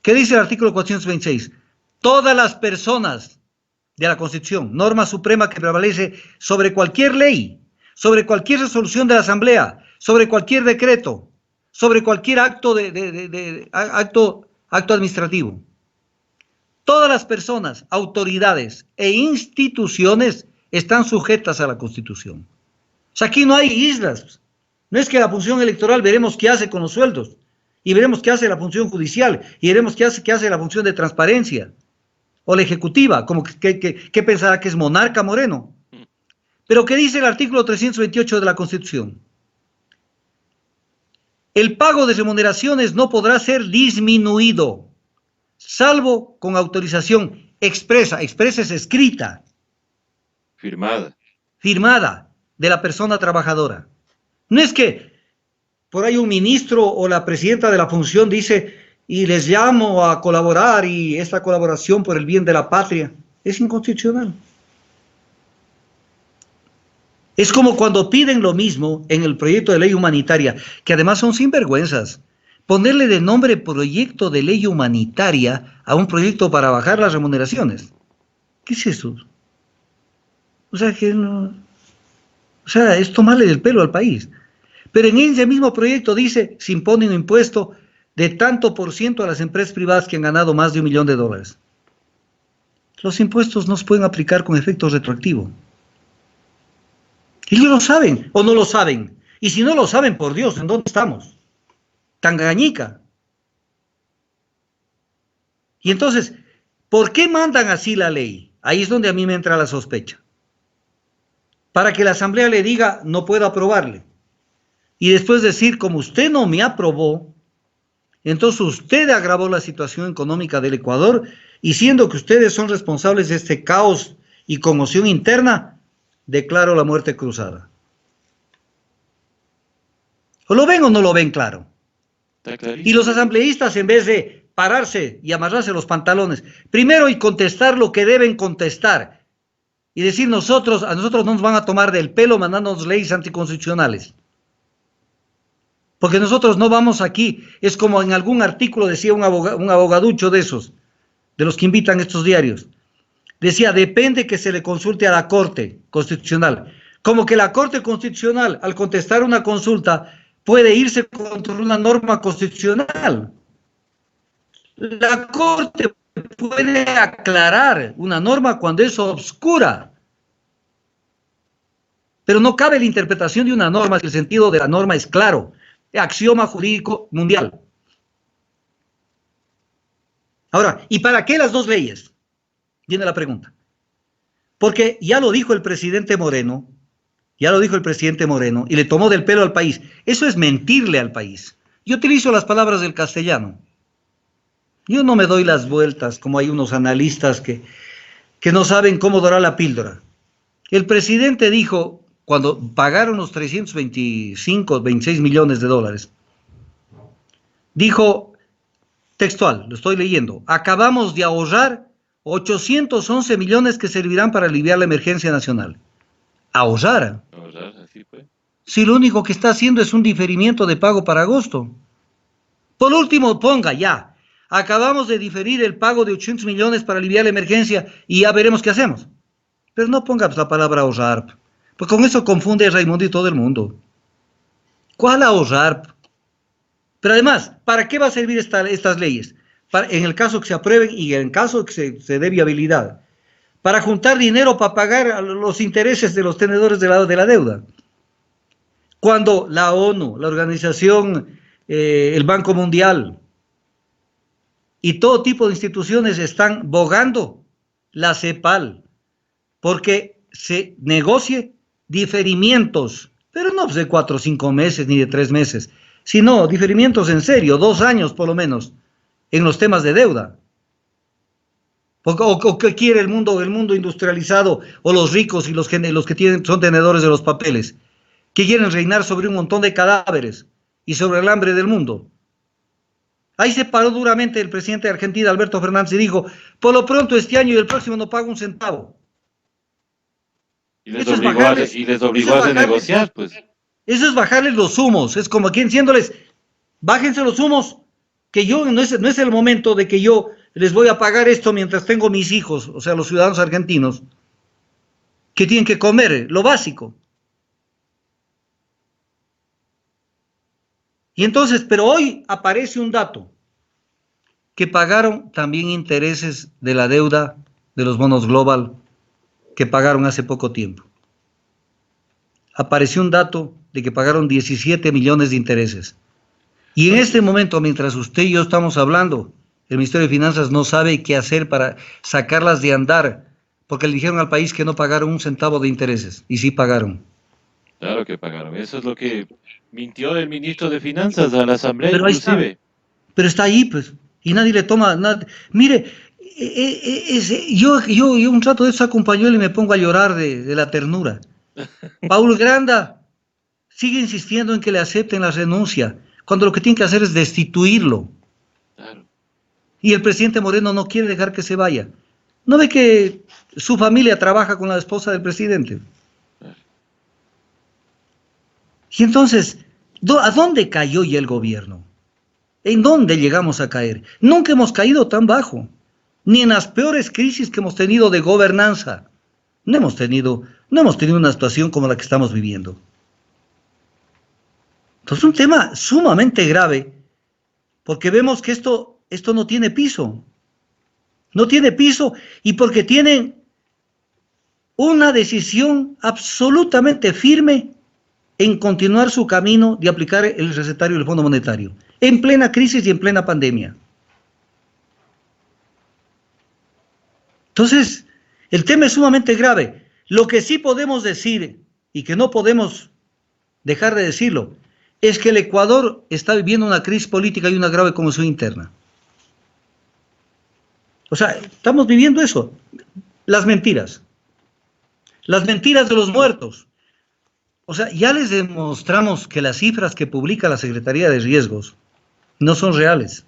¿Qué dice el artículo 426? Todas las personas de la Constitución, norma suprema que prevalece sobre cualquier ley, sobre cualquier resolución de la Asamblea, sobre cualquier decreto, sobre cualquier acto, acto administrativo. Todas las personas, autoridades e instituciones están sujetas a la Constitución. O sea, aquí no hay islas. No es que la función electoral veremos qué hace con los sueldos, y veremos qué hace la función judicial, y veremos qué hace la función de transparencia, o la ejecutiva, como que pensará que es monarca Moreno. Pero ¿qué dice el artículo 328 de la Constitución? El pago de remuneraciones no podrá ser disminuido, salvo con autorización expresa es escrita, firmada de la persona trabajadora. No es que por ahí un ministro o la presidenta de la función dice, y les llamo a colaborar, y esta colaboración por el bien de la patria, es inconstitucional. Es como cuando piden lo mismo en el proyecto de ley humanitaria, que además son sinvergüenzas. Ponerle de nombre proyecto de ley humanitaria a un proyecto para bajar las remuneraciones. ¿Qué es eso? O sea, que no... O sea, es tomarle del pelo al país. Pero en ese mismo proyecto dice, se impone un impuesto de tanto por ciento a las empresas privadas que han ganado más de $1 millón. Los impuestos no se pueden aplicar con efecto retroactivo. Ellos lo saben o no lo saben. Y si no lo saben, por Dios, ¿en dónde estamos? Tangañica. Y entonces, ¿por qué mandan así la ley? Ahí es donde a mí me entra la sospecha. Para que la Asamblea le diga, no puedo aprobarle. Y después decir, como usted no me aprobó, entonces usted agravó la situación económica del Ecuador, y siendo que ustedes son responsables de este caos y conmoción interna, declaro la muerte cruzada. ¿O lo ven o no lo ven claro? Y los asambleístas, en vez de pararse y amarrarse los pantalones, primero y contestar lo que deben contestar, y decir a nosotros no nos van a tomar del pelo mandándonos leyes anticonstitucionales. Porque nosotros no vamos aquí, es como en algún artículo decía un abogaducho de esos, de los que invitan estos diarios. Decía, depende que se le consulte a la Corte Constitucional. Como que la Corte Constitucional, al contestar una consulta, puede irse contra una norma constitucional. La Corte puede aclarar una norma cuando es obscura. Pero no cabe la interpretación de una norma si el sentido de la norma es claro. Axioma jurídico mundial. Ahora, ¿y para qué las dos leyes? Viene la pregunta. Porque ya lo dijo el presidente Moreno, y le tomó del pelo al país. Eso es mentirle al país. Yo utilizo las palabras del castellano. Yo no me doy las vueltas como hay unos analistas que no saben cómo dorar la píldora. El presidente dijo, cuando pagaron los 26 millones de dólares, dijo, textual, lo estoy leyendo, acabamos de ahorrar 811 millones que servirán para aliviar la emergencia nacional. Ahorrar. Así fue. Si lo único que está haciendo es un diferimiento de pago para agosto. Por último, ponga ya, acabamos de diferir el pago de 800 millones para aliviar la emergencia y ya veremos qué hacemos. Pero no ponga la palabra ahorrar, porque con eso confunde a Raimundo y todo el mundo. ¿Cuál ahorrar? Pero además, ¿para qué va a servir estas leyes? En el caso que se aprueben y en el caso que se dé viabilidad. Para juntar dinero para pagar los intereses de los tenedores de la deuda. Cuando la ONU, la organización, el Banco Mundial y todo tipo de instituciones están bogando la CEPAL porque se negocie diferimientos, pero no de 4 o 5 meses ni de 3 meses, sino diferimientos en serio, 2 años por lo menos, en los temas de deuda. ¿O qué quiere el mundo industrializado o los ricos y los que son tenedores de los papeles? Que quieren reinar sobre un montón de cadáveres y sobre el hambre del mundo. Ahí se paró duramente el presidente de Argentina, Alberto Fernández, y dijo, por lo pronto este año y el próximo no pago un centavo. Y les obligó a renegociar, pues. Eso es bajarles los humos, es como aquí diciéndoles, bájense los humos, que yo no es el momento de que yo les voy a pagar esto mientras tengo mis hijos, o sea, los ciudadanos argentinos, que tienen que comer lo básico. Y entonces, pero hoy aparece un dato, que pagaron también intereses de la deuda de los bonos Global, que pagaron hace poco tiempo. Apareció un dato de que pagaron 17 millones de intereses. Y en este momento, mientras usted y yo estamos hablando, el Ministerio de Finanzas no sabe qué hacer para sacarlas de andar, porque le dijeron al país que no pagaron un centavo de intereses, y sí pagaron. Claro que pagaron. Eso es lo que mintió el ministro de Finanzas a la Asamblea, Pero ahí está, inclusive. pero está ahí, pues, y nadie le toma nada. Mire, yo un rato de eso acompañó y me pongo a llorar de la ternura. Paul Granda sigue insistiendo en que le acepten la renuncia, cuando lo que tiene que hacer es destituirlo. Claro. Y el presidente Moreno no quiere dejar que se vaya. ¿No ve que su familia trabaja con la esposa del presidente? Claro. Y entonces, ¿a dónde cayó ya el gobierno? ¿En dónde llegamos a caer? Nunca hemos caído tan bajo, ni en las peores crisis que hemos tenido de gobernanza. No hemos tenido una situación como la que estamos viviendo. Entonces, un tema sumamente grave, porque vemos que esto no tiene piso. No tiene piso, y porque tienen una decisión absolutamente firme en continuar su camino de aplicar el recetario del Fondo Monetario, en plena crisis y en plena pandemia. Entonces, el tema es sumamente grave. Lo que sí podemos decir, y que no podemos dejar de decirlo, es que el Ecuador está viviendo una crisis política y una grave conmoción interna. O sea, estamos viviendo eso. Las mentiras de los muertos. O sea, ya les demostramos que las cifras que publica la Secretaría de Riesgos no son reales.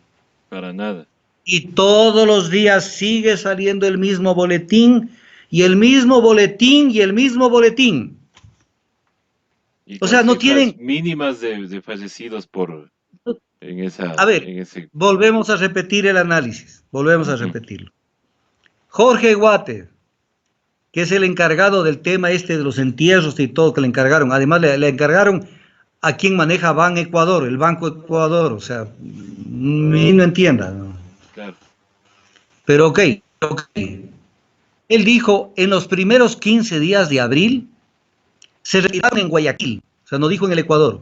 Para nada. Y todos los días sigue saliendo el mismo boletín, y el mismo boletín, y el mismo boletín. Y o sea, no tienen... mínimas de fallecidos A ver, volvemos a repetir el análisis, volvemos a repetirlo. Jorge Guate, que es el encargado del tema de los entierros y todo que le encargaron. Además, le encargaron a quien maneja Ban Ecuador, el Banco Ecuador. O sea, no entienda, ¿no? Claro. Pero ok. Él dijo, en los primeros 15 días de abril, se retiraron en Guayaquil, o sea, no dijo en el Ecuador,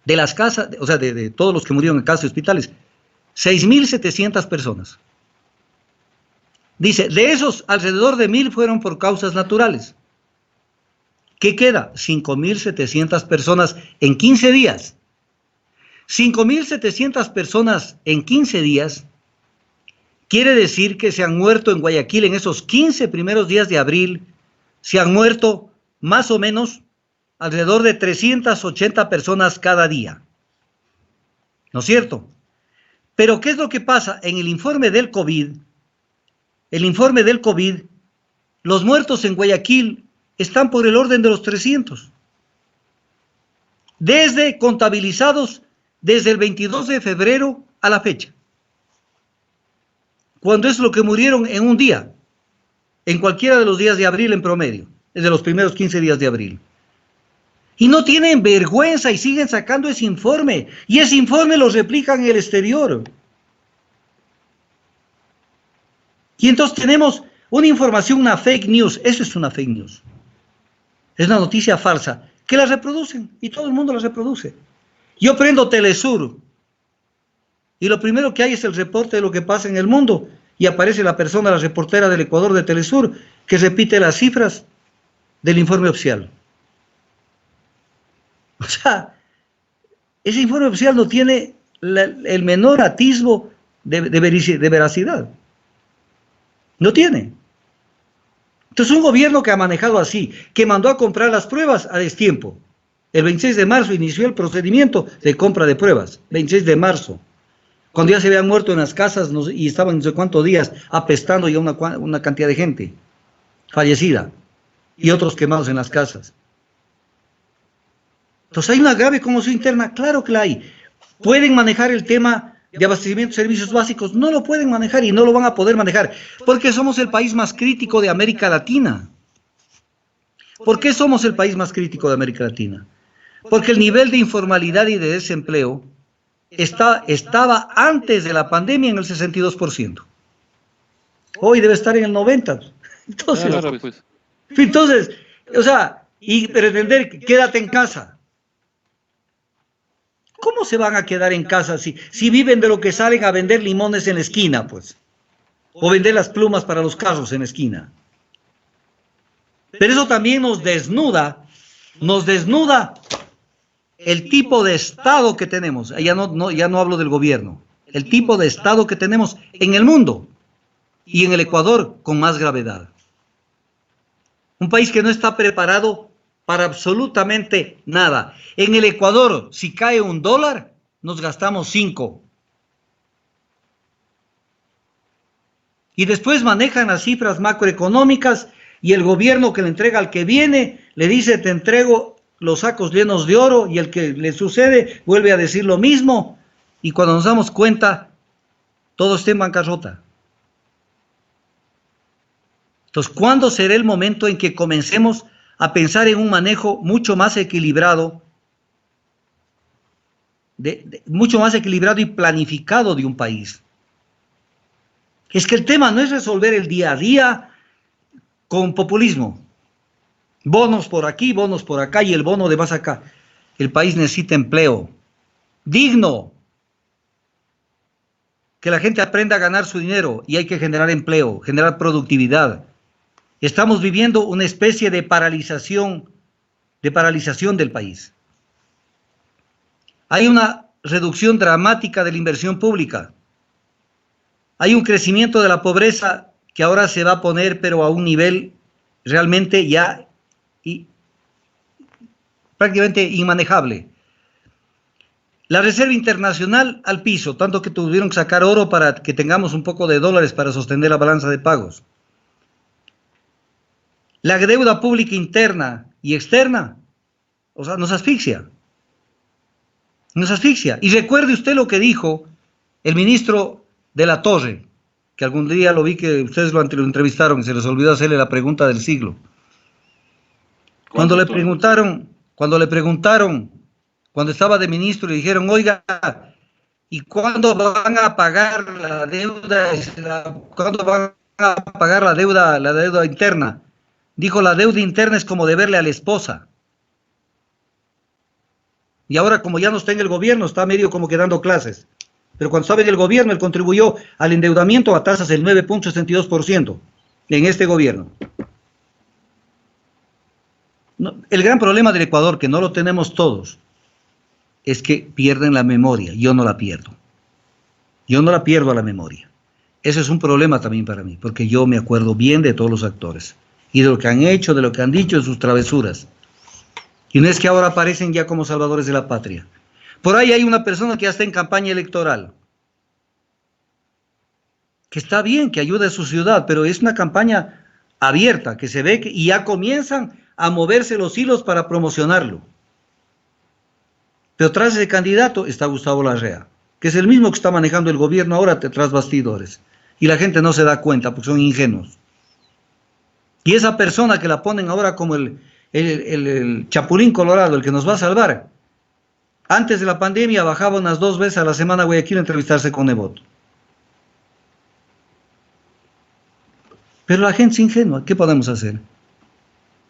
de las casas, o sea, de todos los que murieron en casas y hospitales, 6.700 personas. Dice, de esos, alrededor de 1.000 fueron por causas naturales. ¿Qué queda? 5.700 personas en 15 días. 5.700 personas en 15 días quiere decir que se han muerto en Guayaquil en esos 15 primeros días de abril, se han muerto más o menos alrededor de 380 personas cada día. ¿No es cierto? Pero ¿qué es lo que pasa? En el informe del COVID, los muertos en Guayaquil están por el orden de los 300. Contabilizados desde el 22 de febrero a la fecha. Cuando es lo que murieron en un día, en cualquiera de los días de abril en promedio, desde los primeros 15 días de abril. Y no tienen vergüenza y siguen sacando ese informe. Y ese informe lo replican en el exterior. Y entonces tenemos una información, una fake news. Eso es una fake news. Es una noticia falsa que la reproducen y todo el mundo la reproduce. Yo prendo Telesur y lo primero que hay es el reporte de lo que pasa en el mundo y aparece la reportera del Ecuador de Telesur, que repite las cifras del informe oficial. O sea, ese informe oficial no tiene el menor atisbo de veracidad. No tiene. Entonces un gobierno que ha manejado así, que mandó a comprar las pruebas a destiempo. El 26 de marzo inició el procedimiento de compra de pruebas. 26 de marzo. Cuando ya se habían muerto en las casas y estaban no sé cuántos días apestando ya una cantidad de gente fallecida y otros quemados en las casas. Entonces hay una grave conmoción interna, claro que la hay. ¿Pueden manejar el tema de abastecimiento de servicios básicos? No lo pueden manejar y no lo van a poder manejar, porque somos el país más crítico de América Latina. ¿Por qué somos el país más crítico de América Latina? Porque el nivel de informalidad y de desempleo estaba antes de la pandemia en el 62%. Hoy debe estar en el 90%. Entonces, o sea, y pretender que quédate en casa. ¿Cómo se van a quedar en casa si viven de lo que salen a vender limones en la esquina, pues? O vender las plumas para los carros en la esquina. Pero eso también nos desnuda el tipo de Estado que tenemos. Ya no hablo del gobierno. El tipo de Estado que tenemos en el mundo y en el Ecuador con más gravedad. Un país que no está preparado para absolutamente nada. En el Ecuador, si cae $1, nos gastamos 5. Y después manejan las cifras macroeconómicas y el gobierno que le entrega al que viene, le dice, te entrego los sacos llenos de oro, y el que le sucede vuelve a decir lo mismo, y cuando nos damos cuenta, todo está en bancarrota. Entonces, ¿cuándo será el momento en que comencemos a pensar en un manejo mucho más equilibrado, mucho más equilibrado y planificado de un país? Es que el tema no es resolver el día a día con populismo. Bonos por aquí, bonos por acá y el bono de más acá. El país necesita empleo digno. Que la gente aprenda a ganar su dinero y hay que generar empleo, generar productividad. Estamos viviendo una especie de paralización del país. Hay una reducción dramática de la inversión pública. Hay un crecimiento de la pobreza que ahora se va a poner, pero a un nivel realmente ya prácticamente inmanejable. La Reserva Internacional al piso, tanto que tuvieron que sacar oro para que tengamos un poco de dólares para sostener la balanza de pagos. La deuda pública interna y externa, o sea, nos asfixia. Nos asfixia. Y recuerde usted lo que dijo el ministro de la Torre, que algún día lo vi que ustedes lo entrevistaron y se les olvidó hacerle la pregunta del siglo. Cuando le preguntaron, cuando estaba de ministro, le dijeron, oiga, ¿y cuándo van a pagar la deuda? ¿Cuándo van a pagar la deuda interna? Dijo, la deuda interna es como deberle a la esposa. Y ahora, como ya no está en el gobierno, está medio como que dando clases. Pero cuando estaba en el gobierno, él contribuyó al endeudamiento a tasas del 9.62% en este gobierno. No, el gran problema del Ecuador, que no lo tenemos todos, es que pierden la memoria. Yo no la pierdo. Yo no la pierdo a la memoria. Ese es un problema también para mí, porque yo me acuerdo bien de todos los actores y de lo que han hecho, de lo que han dicho, de sus travesuras. Y no es que ahora aparecen ya como salvadores de la patria. Por ahí hay una persona que ya está en campaña electoral, que está bien, que ayuda a su ciudad, pero es una campaña abierta, que se ve y ya comienzan a moverse los hilos para promocionarlo. Pero tras ese candidato está Gustavo Larrea, que es el mismo que está manejando el gobierno ahora tras bastidores. Y la gente no se da cuenta porque son ingenuos. Y esa persona que la ponen ahora como el chapulín colorado, el que nos va a salvar, antes de la pandemia bajaba unas 2 veces a la semana a Guayaquil a entrevistarse con Nebot. Pero la gente es ingenua, ¿qué podemos hacer?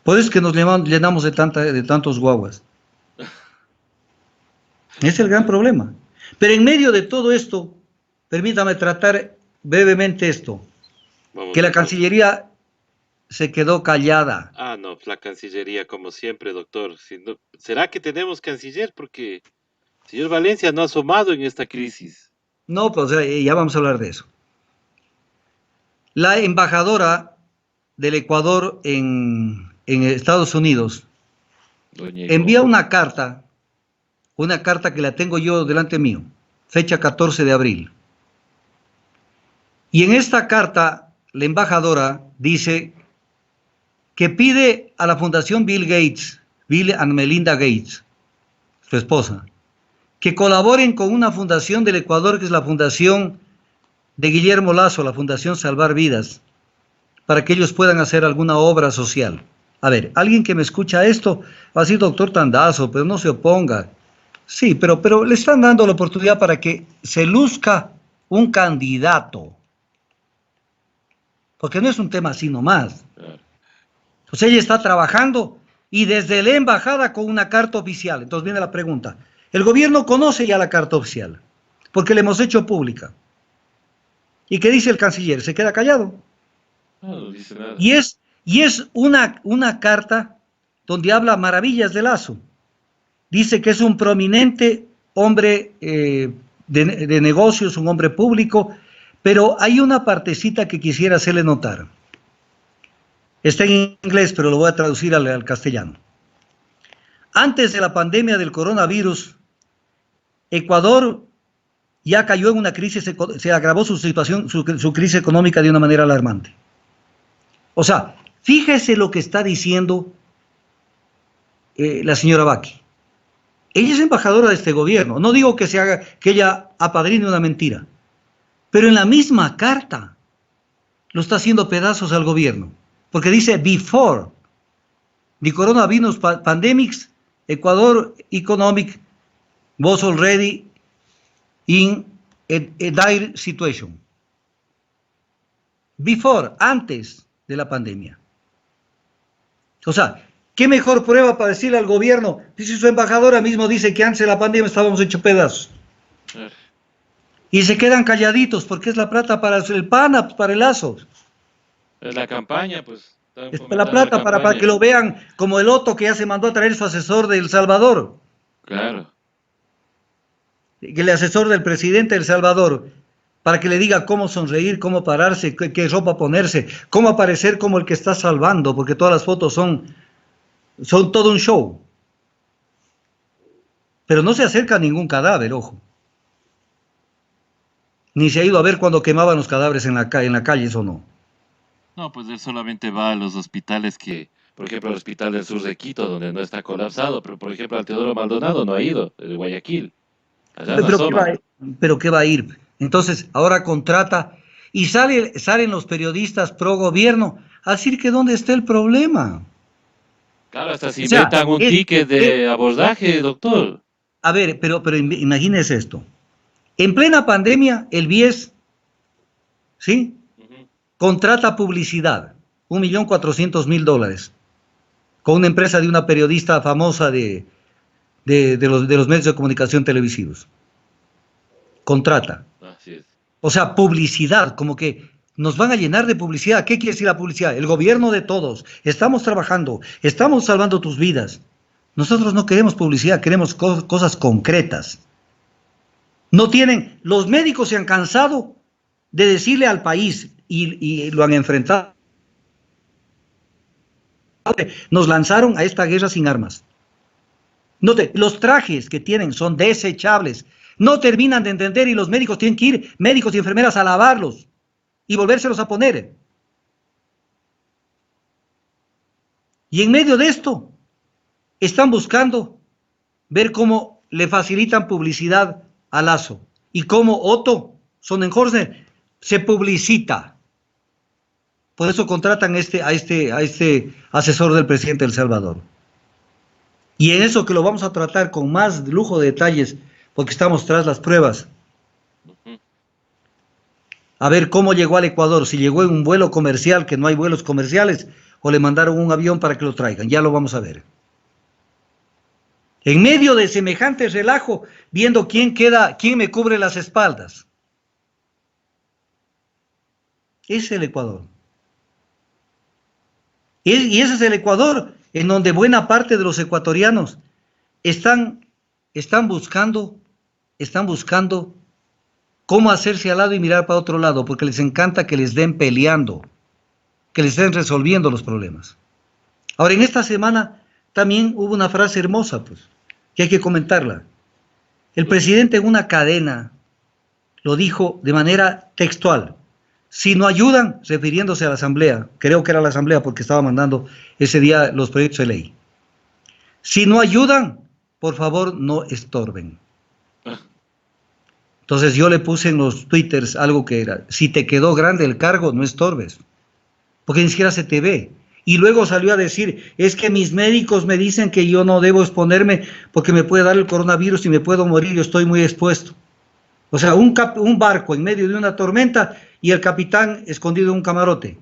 Por eso es que nos llenamos de tantos guaguas. Es el gran problema. Pero en medio de todo esto, permítame tratar brevemente esto, que la Cancillería se quedó callada. Ah, no, la Cancillería, como siempre, doctor. Si no- ¿Será que tenemos canciller? Porque el señor Valencia no ha asomado en esta crisis. No, pues ya vamos a hablar de eso. La embajadora del Ecuador en Estados Unidos Lo niego. envía una carta que la tengo yo delante mío, fecha 14 de abril. Y en esta carta, la embajadora dice que pide a la Fundación Bill Gates, Bill and Melinda Gates, su esposa, que colaboren con una fundación del Ecuador, que es la Fundación de Guillermo Lazo, la Fundación Salvar Vidas, para que ellos puedan hacer alguna obra social. A ver, alguien que me escucha esto va a decir, doctor Tandazo, pero no se oponga. Sí, pero le están dando la oportunidad para que se luzca un candidato, porque no es un tema así nomás. Claro. O sea, ella está trabajando y desde la embajada con una carta oficial. Entonces viene la pregunta. El gobierno conoce ya la carta oficial, porque la hemos hecho pública. ¿Y qué dice el canciller? Se queda callado. No, no dice nada. Y es una carta donde habla maravillas de Lazo. Dice que es un prominente hombre de negocios, un hombre público, pero hay una partecita que quisiera hacerle notar. Está en inglés, pero lo voy a traducir al castellano. Antes de la pandemia del coronavirus, Ecuador ya cayó en una crisis, se agravó su situación, su crisis económica de una manera alarmante. O sea, fíjese lo que está diciendo la señora Baki. Ella es embajadora de este gobierno. No digo que que ella apadrine una mentira, pero en la misma carta lo está haciendo pedazos al gobierno, porque dice before the coronavirus pandemics, Ecuador economic was already in a dire situation. Before, antes de la pandemia. O sea, ¿qué mejor prueba para decirle al gobierno? Dice su embajadora mismo, dice que antes de la pandemia estábamos hechos pedazos. Y se quedan calladitos porque es la plata para el PANA, para el Lazo. Es la campaña, pues. Están Es la fomentando la plata para que campaña. lo vean como el Otto que ya se mandó a traer su asesor de El Salvador. Claro. Que el asesor del presidente de El Salvador, para que le diga cómo sonreír, cómo pararse, qué ropa ponerse, cómo aparecer como el que está salvando, porque todas las fotos son todo un show. Pero no se acerca a ningún cadáver, ojo. Ni se ha ido a ver cuando quemaban los cadáveres en la calle, eso no. No, pues él solamente va a los hospitales que, por ejemplo, al hospital del sur de Quito, donde no está colapsado, pero por ejemplo al Teodoro Maldonado no ha ido, el de Guayaquil. Allá no Pero ¿qué va, asoma. pero qué va a ir? Entonces, ahora contrata y salen los periodistas pro gobierno a decir que dónde está el problema. Claro, hasta se O sea, inventan un ticket de abordaje, doctor. a ver, pero imagínese esto. En plena pandemia, el BIES, ¿sí? Ujú. Contrata publicidad, $1.400.000, con una empresa de una periodista famosa de los medios de comunicación televisivos. Contrata. Así es. O sea, publicidad, como que nos van a llenar de publicidad. ¿Qué quiere decir la publicidad? El gobierno de todos. Estamos trabajando, estamos salvando tus vidas. Nosotros no queremos publicidad, queremos cosas concretas. No tienen, los médicos se han cansado de decirle al país y lo han enfrentado. Nos lanzaron a esta guerra sin armas. Note, los trajes que tienen son desechables. No terminan de entender y los médicos tienen que ir, médicos y enfermeras, a lavarlos y volvérselos a poner. Y en medio de esto, están buscando ver cómo le facilitan publicidad a Lazo y cómo Otto Sonnenhorst se publicita. Por eso contratan a este asesor del presidente de El Salvador. Y en eso que lo vamos a tratar con más lujo de detalles, porque estamos tras las pruebas. Ujú. A ver cómo llegó al Ecuador, si llegó en un vuelo comercial, que no hay vuelos comerciales, o le mandaron un avión para que lo traigan. Ya lo vamos a ver. En medio de semejante relajo, viendo quién me cubre las espaldas. Es el Ecuador. Y ese es el Ecuador, en donde buena parte de los ecuatorianos están buscando cómo hacerse al lado y mirar para otro lado, porque les encanta que les den peleando, que les den resolviendo los problemas. Ahora, en esta semana también hubo una frase hermosa, pues, que hay que comentarla. El presidente en una cadena lo dijo de manera textual. Si no ayudan, refiriéndose a la asamblea, creo que era la asamblea porque estaba mandando ese día los proyectos de ley. Si no ayudan, por favor no estorben. Entonces yo le puse en los twitters algo que era, si te quedó grande el cargo, no estorbes, porque ni siquiera se te ve. Y luego salió a decir, es que mis médicos me dicen que yo no debo exponerme porque me puede dar el coronavirus y me puedo morir, yo estoy muy expuesto. O sea, un barco en medio de una tormenta y el capitán escondido en un camarote.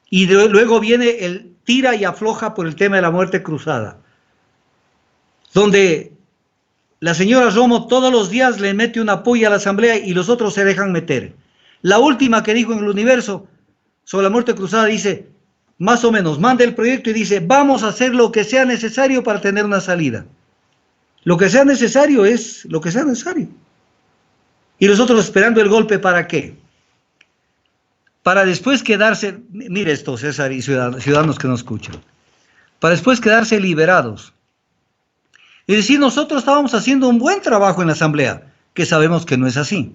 Y luego viene el tira y afloja por el tema de la muerte cruzada, donde la señora Romo todos los días le mete una puya a la asamblea y los otros se dejan meter. La última que dijo en el Universo sobre la muerte cruzada dice, más o menos, manda el proyecto y dice, vamos a hacer lo que sea necesario para tener una salida. Lo que sea necesario es lo que sea necesario. Y los otros esperando el golpe, ¿para qué? Para después quedarse, mire esto, César y ciudadanos que nos escuchan, para después quedarse liberados. Es decir, nosotros estábamos haciendo un buen trabajo en la asamblea, que sabemos que no es así,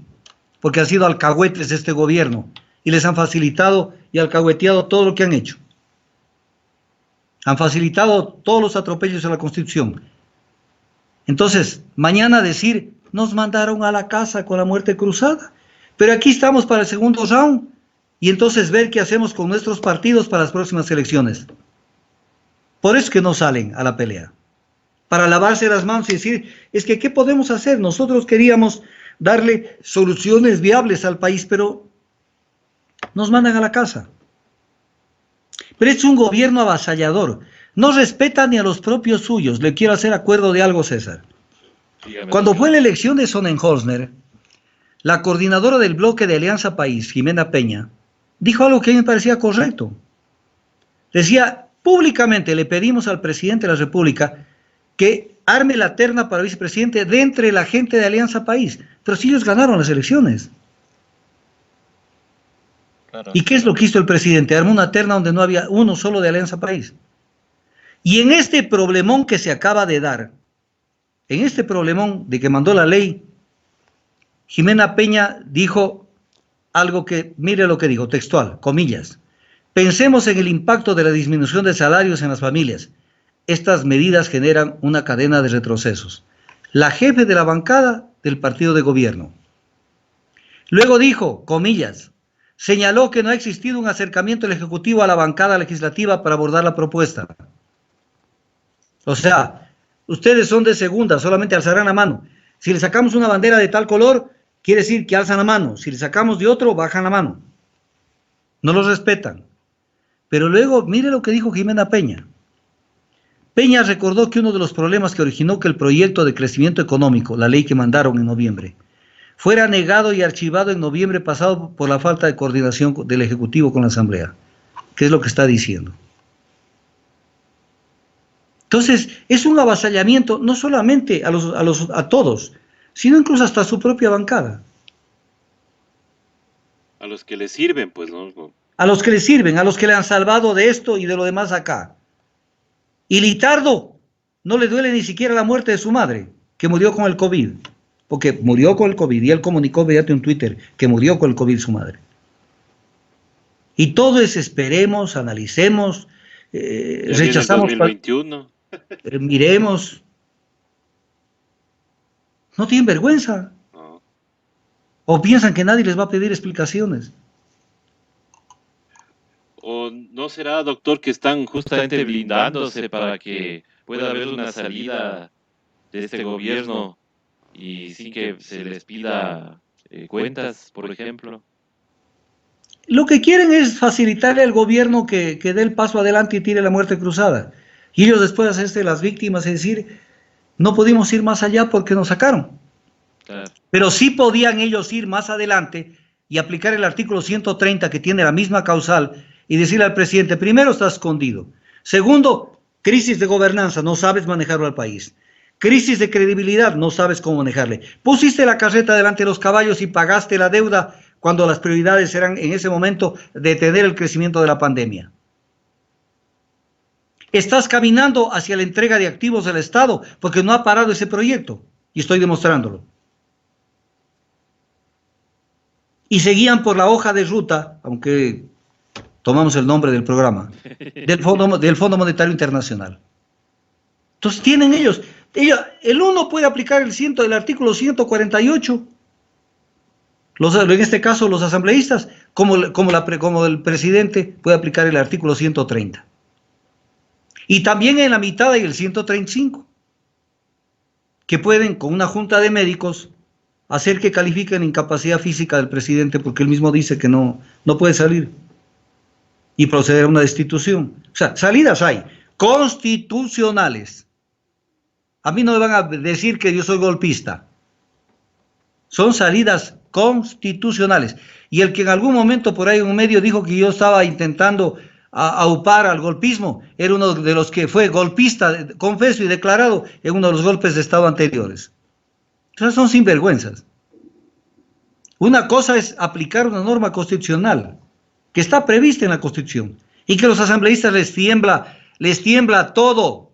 porque han sido alcahuetes de este gobierno y les han facilitado y alcahueteado todo lo que han hecho. Han facilitado todos los atropellos a la Constitución. Entonces, mañana decir, nos mandaron a la casa con la muerte cruzada, pero aquí estamos para el segundo round y entonces ver qué hacemos con nuestros partidos para las próximas elecciones. Por eso es que no salen a la pelea. Para lavarse las manos y decir, es que ¿qué podemos hacer? Nosotros queríamos darle soluciones viables al país, pero nos mandan a la casa. Pero es un gobierno avasallador. No respeta ni a los propios suyos. Le quiero hacer acuerdo de algo, César. Cuando fue la elección de Sonnenholzner, la coordinadora del bloque de Alianza País, Jimena Peña, dijo algo que a mí me parecía correcto. Decía, públicamente le pedimos al presidente de la República que arme la terna para vicepresidente de entre la gente de Alianza País. Pero si ellos ganaron las elecciones. Claro. ¿Y qué es lo que hizo el presidente? Armó una terna donde no había uno solo de Alianza País. Y en este problemón que se acaba de dar, en este problemón de que mandó la ley, Jimena Peña dijo algo que, mire lo que dijo, textual, comillas, pensemos en el impacto de la disminución de salarios en las familias. Estas medidas generan una cadena de retrocesos. La jefe de la bancada del partido de gobierno. Luego dijo, comillas, señaló que no ha existido un acercamiento del Ejecutivo a la bancada legislativa para abordar la propuesta. O sea, ustedes son de segunda, solamente alzarán la mano. Si le sacamos una bandera de tal color, quiere decir que alzan la mano. Si le sacamos de otro, bajan la mano. No los respetan. Pero luego, mire lo que dijo Jimena Peña. Peña recordó que uno de los problemas que originó que el proyecto de crecimiento económico, la ley que mandaron en noviembre, fuera negado y archivado en noviembre pasado por la falta de coordinación del Ejecutivo con la Asamblea. ¿Qué es lo que está diciendo? Entonces, es un avasallamiento no solamente a todos, sino incluso hasta a su propia bancada. A los que les sirven, pues, ¿no? A los que les sirven, a los que le han salvado de esto y de lo demás acá. Y Litardo no le duele ni siquiera la muerte de su madre, que murió con el COVID. Porque murió con el COVID y él comunicó mediante un Twitter que murió con el COVID su madre. Y todo es esperemos, analicemos, rechazamos. 2021. Miremos. No tienen vergüenza. No. O piensan que nadie les va a pedir explicaciones. ¿O no será, doctor, que están justamente blindándose para que pueda haber una salida de este gobierno y sin que se les pida cuentas, por ejemplo? Lo que quieren es facilitarle al gobierno que dé el paso adelante y tire la muerte cruzada. Y ellos después hacerse las víctimas y decir, no pudimos ir más allá porque nos sacaron. Claro. Pero sí podían ellos ir más adelante y aplicar el artículo 130 que tiene la misma causal y decirle al presidente, primero, está escondido. Segundo, crisis de gobernanza, no sabes manejarlo al país. Crisis de credibilidad, no sabes cómo manejarle. Pusiste la carreta delante de los caballos y pagaste la deuda cuando las prioridades eran en ese momento detener el crecimiento de la pandemia. Estás caminando hacia la entrega de activos del Estado porque no ha parado ese proyecto y estoy demostrándolo. Y seguían por la hoja de ruta, aunque tomamos el nombre del programa, del Fondo Monetario Internacional. Entonces tienen ellos, el uno puede aplicar el artículo 148, en este caso los asambleístas, como el presidente puede aplicar el artículo 130. Y también en la mitad hay el 135, que pueden con una junta de médicos hacer que califiquen incapacidad física del presidente porque él mismo dice que no puede salir y proceder a una destitución. O sea, salidas hay, constitucionales. A mí no me van a decir que yo soy golpista. Son salidas constitucionales. Y el que en algún momento por ahí en un medio dijo que yo estaba intentando aupar al golpismo, era uno de los que fue golpista, confeso y declarado en uno de los golpes de Estado anteriores. Entonces son sinvergüenzas. Una cosa es aplicar una norma constitucional que está prevista en la Constitución y que a los asambleístas les tiembla todo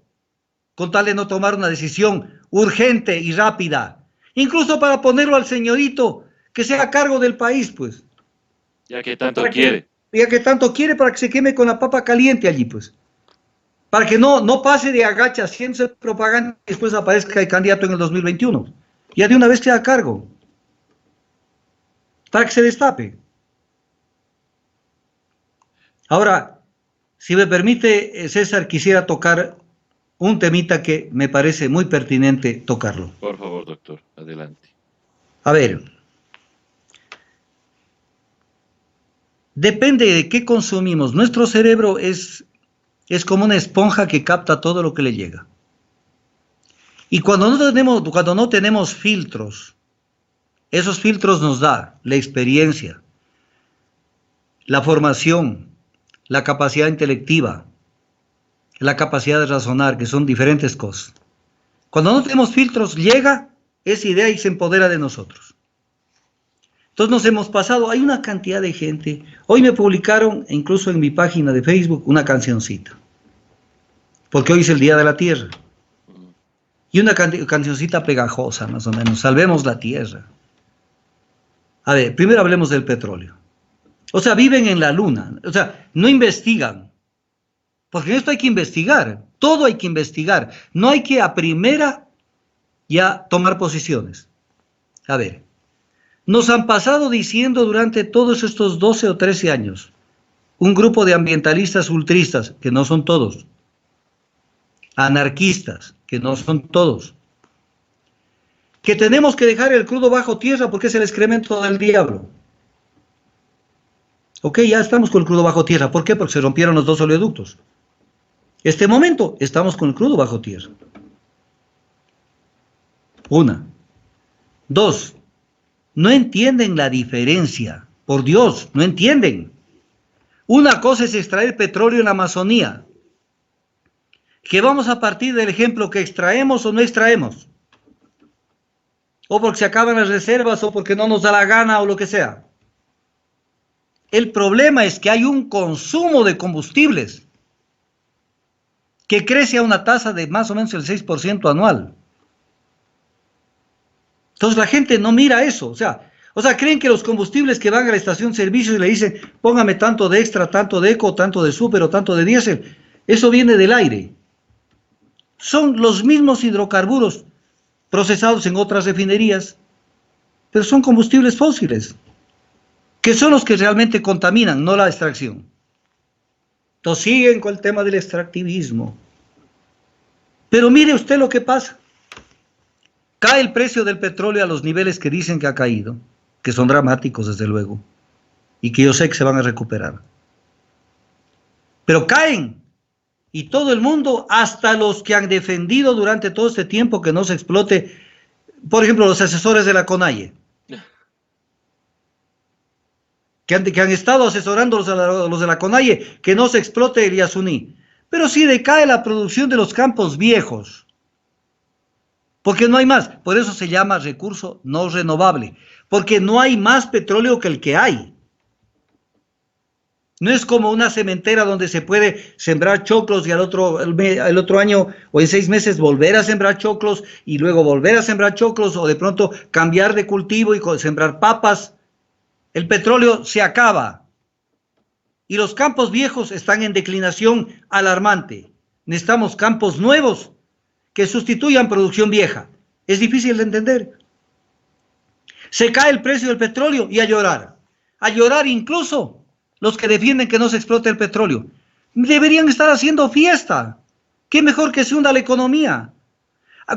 con tal de no tomar una decisión urgente y rápida, incluso para ponerlo al señorito que sea a cargo del país, pues. Ya que tanto quiere. Ya que tanto quiere para que se queme con la papa caliente allí, pues. Para que no pase de agacha haciéndose propaganda y después aparezca el candidato en el 2021. Ya de una vez queda a cargo. Para que se destape. Ahora, si me permite, César, quisiera tocar un temita que me parece muy pertinente tocarlo. Por favor, doctor, adelante. A ver, depende de qué consumimos. Nuestro cerebro es como una esponja que capta todo lo que le llega. Y cuando no tenemos filtros, esos filtros nos da la experiencia, la formación, la capacidad intelectiva, la capacidad de razonar, que son diferentes cosas. Cuando no tenemos filtros, llega esa idea y se empodera de nosotros. Entonces nos hemos pasado, hay una cantidad de gente. Hoy me publicaron, incluso en mi página de Facebook, una cancioncita. Porque hoy es el Día de la Tierra. Y una cancioncita pegajosa, más o menos. Salvemos la tierra. A ver, primero hablemos del petróleo. O sea, viven en la luna. O sea, no investigan. Porque en esto hay que investigar. Todo hay que investigar. No hay que a primera ya tomar posiciones. A ver, nos han pasado diciendo durante todos estos 12 o 13 años, un grupo de ambientalistas ultristas, que no son todos, anarquistas, que no son todos, que tenemos que dejar el crudo bajo tierra porque es el excremento del diablo. Ok, ya estamos con el crudo bajo tierra. ¿Por qué? Porque se rompieron los 2 oleoductos. Este momento estamos con el crudo bajo tierra. Una. 2. No entienden la diferencia. Por Dios, no entienden. Una cosa es extraer petróleo en la Amazonía. Que vamos a partir del ejemplo que extraemos o no extraemos. O porque se acaban las reservas o porque no nos da la gana o lo que sea. El problema es que hay un consumo de combustibles que crece a una tasa de más o menos el 6% anual. Entonces la gente no mira eso. O sea, creen que los combustibles que van a la estación de servicio y le dicen, póngame tanto de extra, tanto de eco, tanto de súper o tanto de diésel, eso viene del aire. Son los mismos hidrocarburos procesados en otras refinerías, pero son combustibles fósiles, que son los que realmente contaminan, no la extracción. Entonces siguen con el tema del extractivismo. Pero mire usted lo que pasa. Cae el precio del petróleo a los niveles que dicen que ha caído, que son dramáticos desde luego, y que yo sé que se van a recuperar. Pero caen, y todo el mundo, hasta los que han defendido durante todo este tiempo que no se explote, por ejemplo, los asesores de la CONAIE. que han estado asesorando a los de la CONAIE que no se explote el Yasuní. Pero sí decae la producción de los campos viejos, porque no hay más. Por eso se llama recurso no renovable, porque no hay más petróleo que el que hay. No es como una cementera donde se puede sembrar choclos y el otro año o en 6 meses volver a sembrar choclos y luego volver a sembrar choclos, o de pronto cambiar de cultivo y sembrar papas. El petróleo se acaba y los campos viejos están en declinación alarmante. Necesitamos campos nuevos que sustituyan producción vieja. Es difícil de entender. Se cae el precio del petróleo y a llorar. A llorar incluso los que defienden que no se explote el petróleo. Deberían estar haciendo fiesta. ¿Qué mejor que se hunda la economía?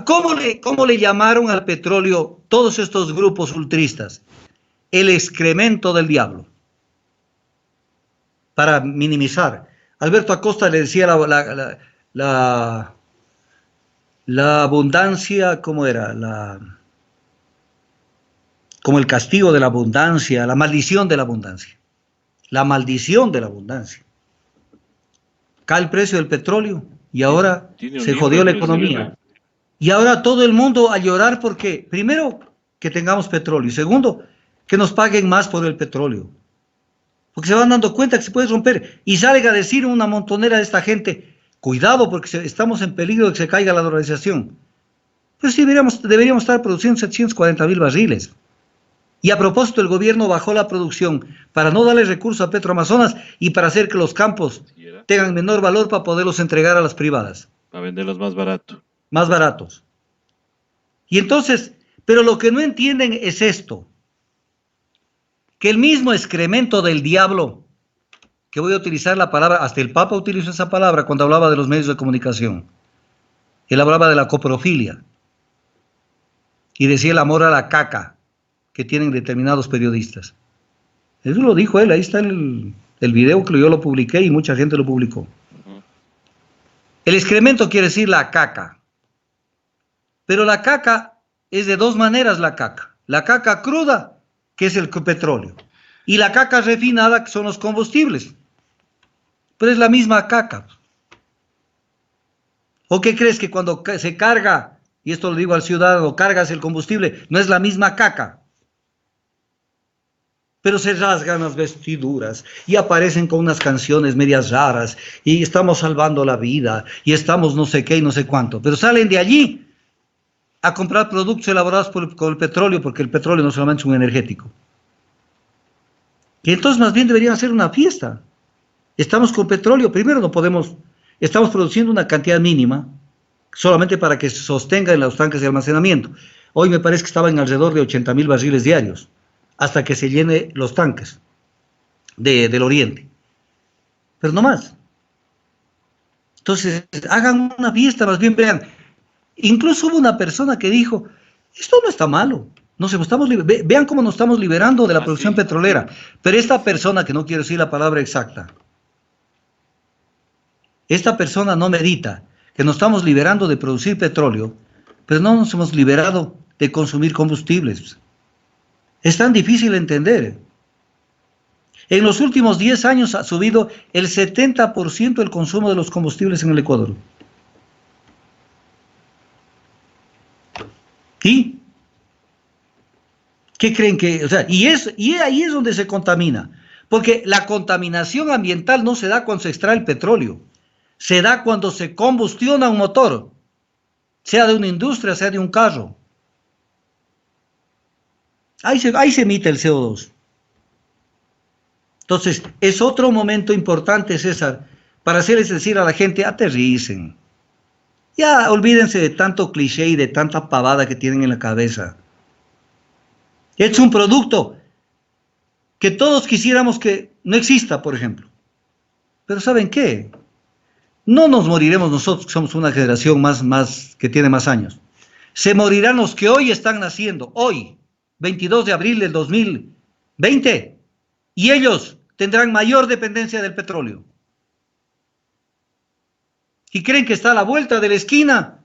¿Cómo le llamaron al petróleo todos estos grupos ultristas? El excremento del diablo. Para minimizar. Alberto Acosta le decía la abundancia, ¿cómo era? Como el castigo de la abundancia, la maldición de la abundancia. La maldición de la abundancia. Cae el precio del petróleo y ahora se jodió la economía. Y ahora todo el mundo a llorar porque, primero, que tengamos petróleo, y segundo, que nos paguen más por el petróleo. Porque se van dando cuenta que se puede romper. Y salga a decir una montonera de esta gente, cuidado porque estamos en peligro de que se caiga la dolarización. Pues sí, deberíamos estar produciendo 740.000 barriles. Y a propósito, el gobierno bajó la producción para no darle recursos a Petroamazonas y para hacer que los campos tengan menor valor para poderlos entregar a las privadas. Para venderlos más barato. Más baratos. Y entonces, pero lo que no entienden es esto, que el mismo excremento del diablo, que voy a utilizar la palabra, hasta el Papa utilizó esa palabra cuando hablaba de los medios de comunicación. Él hablaba de la coprofilia y decía el amor a la caca que tienen determinados periodistas. Eso lo dijo él, ahí está el video que yo lo publiqué y mucha gente lo publicó. El excremento quiere decir la caca. Pero la caca es de dos maneras la caca. La caca cruda, que es el petróleo, y la caca refinada, que son los combustibles. Pero es la misma caca. ¿O qué crees que cuando se carga, y esto lo digo al ciudadano, cargas el combustible, no es la misma caca? Pero se rasgan las vestiduras y aparecen con unas canciones medias raras y estamos salvando la vida y estamos no sé qué y no sé cuánto. Pero salen de allí a comprar productos elaborados con el petróleo, porque el petróleo no solamente es un energético. Y entonces más bien deberían hacer una fiesta. Estamos con petróleo, primero no podemos, estamos produciendo una cantidad mínima solamente para que se sostenga en los tanques de almacenamiento. Hoy me parece que estaba en alrededor de 80.000 barriles diarios, hasta que se llene los tanques del oriente. Pero no más. Entonces, hagan una fiesta, más bien vean. Incluso hubo una persona que dijo, esto no está malo. Vean cómo nos estamos liberando de la producción petrolera. Pero esta persona, que no quiero decir la palabra exacta, esta persona no medita que nos estamos liberando de producir petróleo, pero no nos hemos liberado de consumir combustibles. Es tan difícil de entender. En los últimos 10 años ha subido el 70% el consumo de los combustibles en el Ecuador. ¿Y qué creen que...? O sea, y ahí es donde se contamina. Porque la contaminación ambiental no se da cuando se extrae el petróleo. Se da cuando se combustiona un motor. Sea de una industria, sea de un carro. Ahí se emite el CO2. Entonces, es otro momento importante, César, para hacerles decir a la gente, aterricen. Ya olvídense de tanto cliché y de tanta pavada que tienen en la cabeza. Es un producto que todos quisiéramos que no exista, por ejemplo. Pero ¿saben qué? No nos moriremos nosotros, que somos una generación más que tiene más años. Se morirán los que hoy están naciendo, hoy, 22 de abril del 2020, y ellos tendrán mayor dependencia del petróleo. Y creen que está a la vuelta de la esquina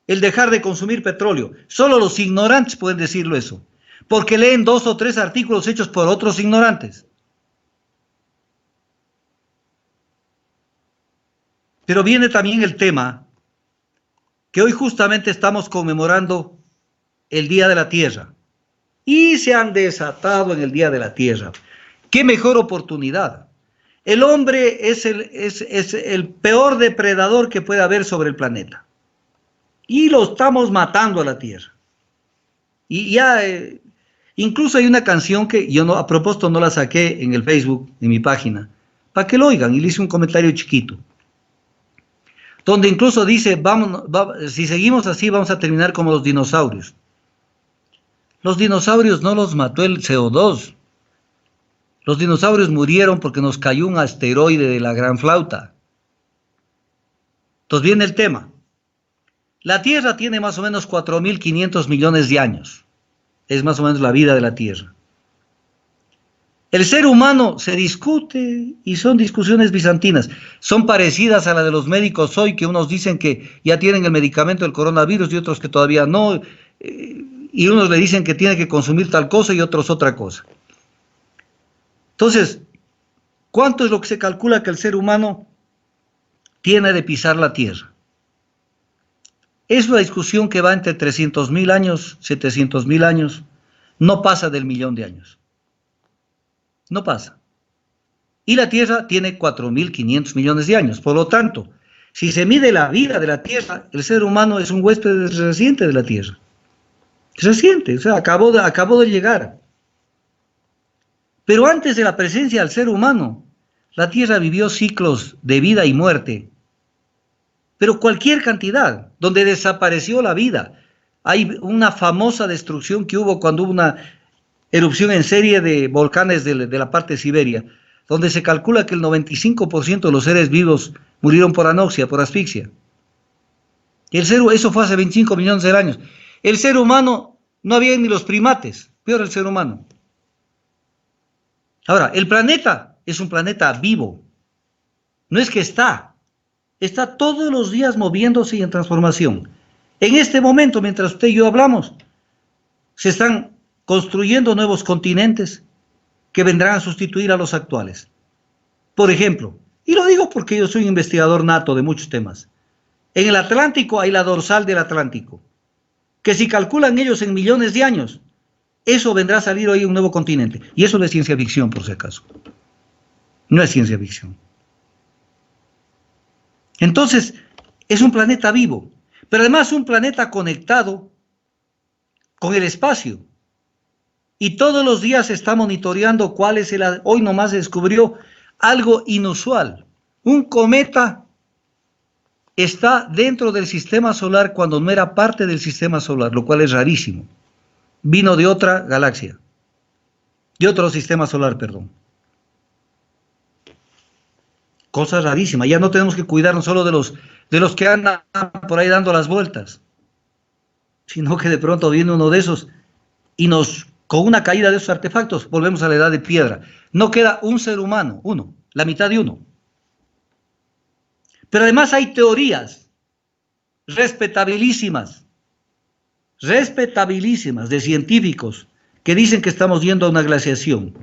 el dejar de consumir petróleo. Solo los ignorantes pueden decirlo eso, porque leen 2 o 3 artículos hechos por otros ignorantes. Pero viene también el tema que hoy justamente estamos conmemorando el Día de la Tierra. Y se han desatado en el Día de la Tierra. ¡Qué mejor oportunidad! El hombre es el peor depredador que puede haber sobre el planeta. Y lo estamos matando a la Tierra. Y ya, incluso hay una canción que yo no, a propósito no la saqué en el Facebook, en mi página, para que lo oigan, y le hice un comentario chiquito, donde incluso dice, si seguimos así vamos a terminar como los dinosaurios. Los dinosaurios no los mató el CO2. Los dinosaurios murieron porque nos cayó un asteroide de la gran flauta. Entonces viene el tema. La Tierra tiene más o menos 4.500 millones de años. Es más o menos la vida de la Tierra. El ser humano se discute y son discusiones bizantinas. Son parecidas a la de los médicos hoy, que unos dicen que ya tienen el medicamento del coronavirus y otros que todavía no. Y unos le dicen que tiene que consumir tal cosa y otros otra cosa. Entonces, ¿cuánto es lo que se calcula que el ser humano tiene de pisar la Tierra? Es una discusión que va entre 300.000 años, 700.000 años, no pasa del 1.000.000 de años. No pasa. Y la Tierra tiene 4.500 millones de años. Por lo tanto, si se mide la vida de la Tierra, el ser humano es un huésped reciente de la Tierra. Reciente, o sea, acabó de llegar. Pero antes de la presencia del ser humano, la Tierra vivió ciclos de vida y muerte, pero cualquier cantidad, donde desapareció la vida. Hay una famosa destrucción que hubo cuando hubo una erupción en serie de volcanes de la parte de Siberia, donde se calcula que el 95% de los seres vivos murieron por anoxia, por asfixia. Eso fue hace 25 millones de años. El ser humano, no había ni los primates, peor el ser humano. Ahora, el planeta es un planeta vivo. No es que está todos los días moviéndose y en transformación. En este momento, mientras usted y yo hablamos, se están construyendo nuevos continentes que vendrán a sustituir a los actuales. Por ejemplo, y lo digo porque yo soy un investigador nato de muchos temas, en el Atlántico hay la dorsal del Atlántico, que si calculan ellos en millones de años, eso vendrá a salir hoy un nuevo continente. Y eso no es ciencia ficción, por si acaso. No es ciencia ficción. Entonces, es un planeta vivo, pero además un planeta conectado con el espacio. Y todos los días se está monitoreando cuál es hoy nomás se descubrió algo inusual. Un cometa está dentro del sistema solar cuando no era parte del sistema solar, lo cual es rarísimo. Vino de otra galaxia, de otro sistema solar, perdón. Cosa rarísima. Ya no tenemos que cuidarnos solo de los que andan por ahí dando las vueltas, sino que de pronto viene uno de esos y con una caída de esos artefactos, volvemos a la edad de piedra. No queda un ser humano, uno, la mitad de uno. Pero además hay teorías respetabilísimas de científicos que dicen que estamos yendo a una glaciación.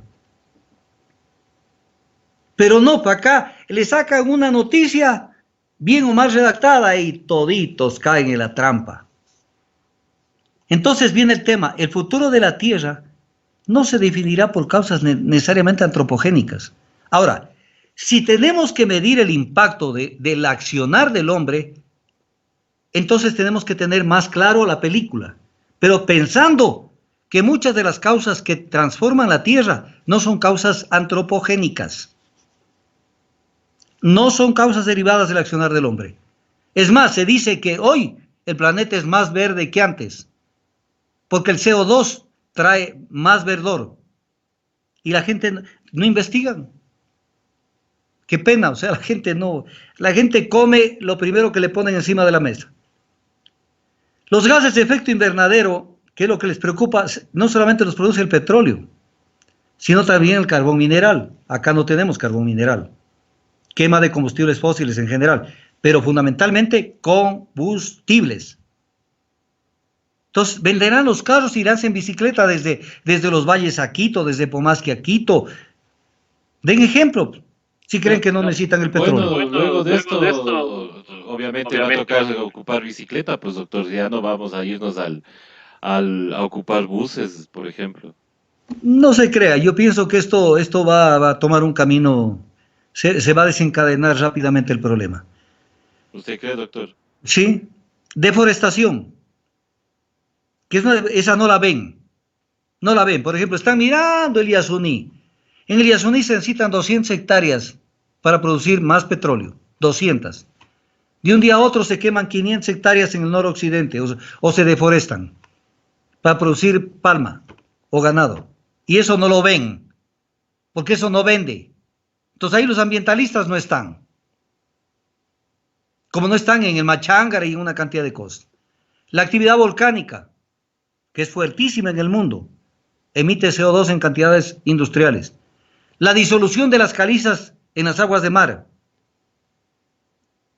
Pero no, para acá le sacan una noticia bien o mal redactada y toditos caen en la trampa. Entonces viene el tema, el futuro de la Tierra no se definirá por causas necesariamente antropogénicas. Ahora, si tenemos que medir el impacto del accionar del hombre, entonces tenemos que tener más claro la película, pero pensando que muchas de las causas que transforman la Tierra no son causas antropogénicas, no son causas derivadas del accionar del hombre. Es más, se dice que hoy el planeta es más verde que antes, porque el CO2 trae más verdor y la gente no investiga. Qué pena, o sea, la gente come lo primero que le ponen encima de la mesa. Los gases de efecto invernadero, que es lo que les preocupa, no solamente los produce el petróleo, sino también el carbón mineral. Acá no tenemos carbón mineral. Quema de combustibles fósiles en general, pero fundamentalmente combustibles. Entonces, venderán los carros, irán en bicicleta desde los valles a Quito, desde Pomasque a Quito. Den ejemplo. si creen que no necesitan el petróleo. Bueno, luego de esto, obviamente va a tocar ocupar bicicleta, pues doctor, ya no vamos a irnos a ocupar buses, por ejemplo. No se crea, yo pienso que esto va a tomar un camino, se va a desencadenar rápidamente el problema. ¿Usted cree, doctor? ¿Sí? Deforestación, que esa no la ven, no la ven. Por ejemplo, están mirando el Yasuní. En el Yasuní se necesitan 200 hectáreas para producir más petróleo, 200. De un día a otro se queman 500 hectáreas en el noroccidente o se deforestan para producir palma o ganado. Y eso no lo ven, porque eso no vende. Entonces ahí los ambientalistas no están, como no están en el Machángara y en una cantidad de cosas. La actividad volcánica, que es fuertísima en el mundo, emite CO2 en cantidades industriales. La disolución de las calizas en las aguas de mar,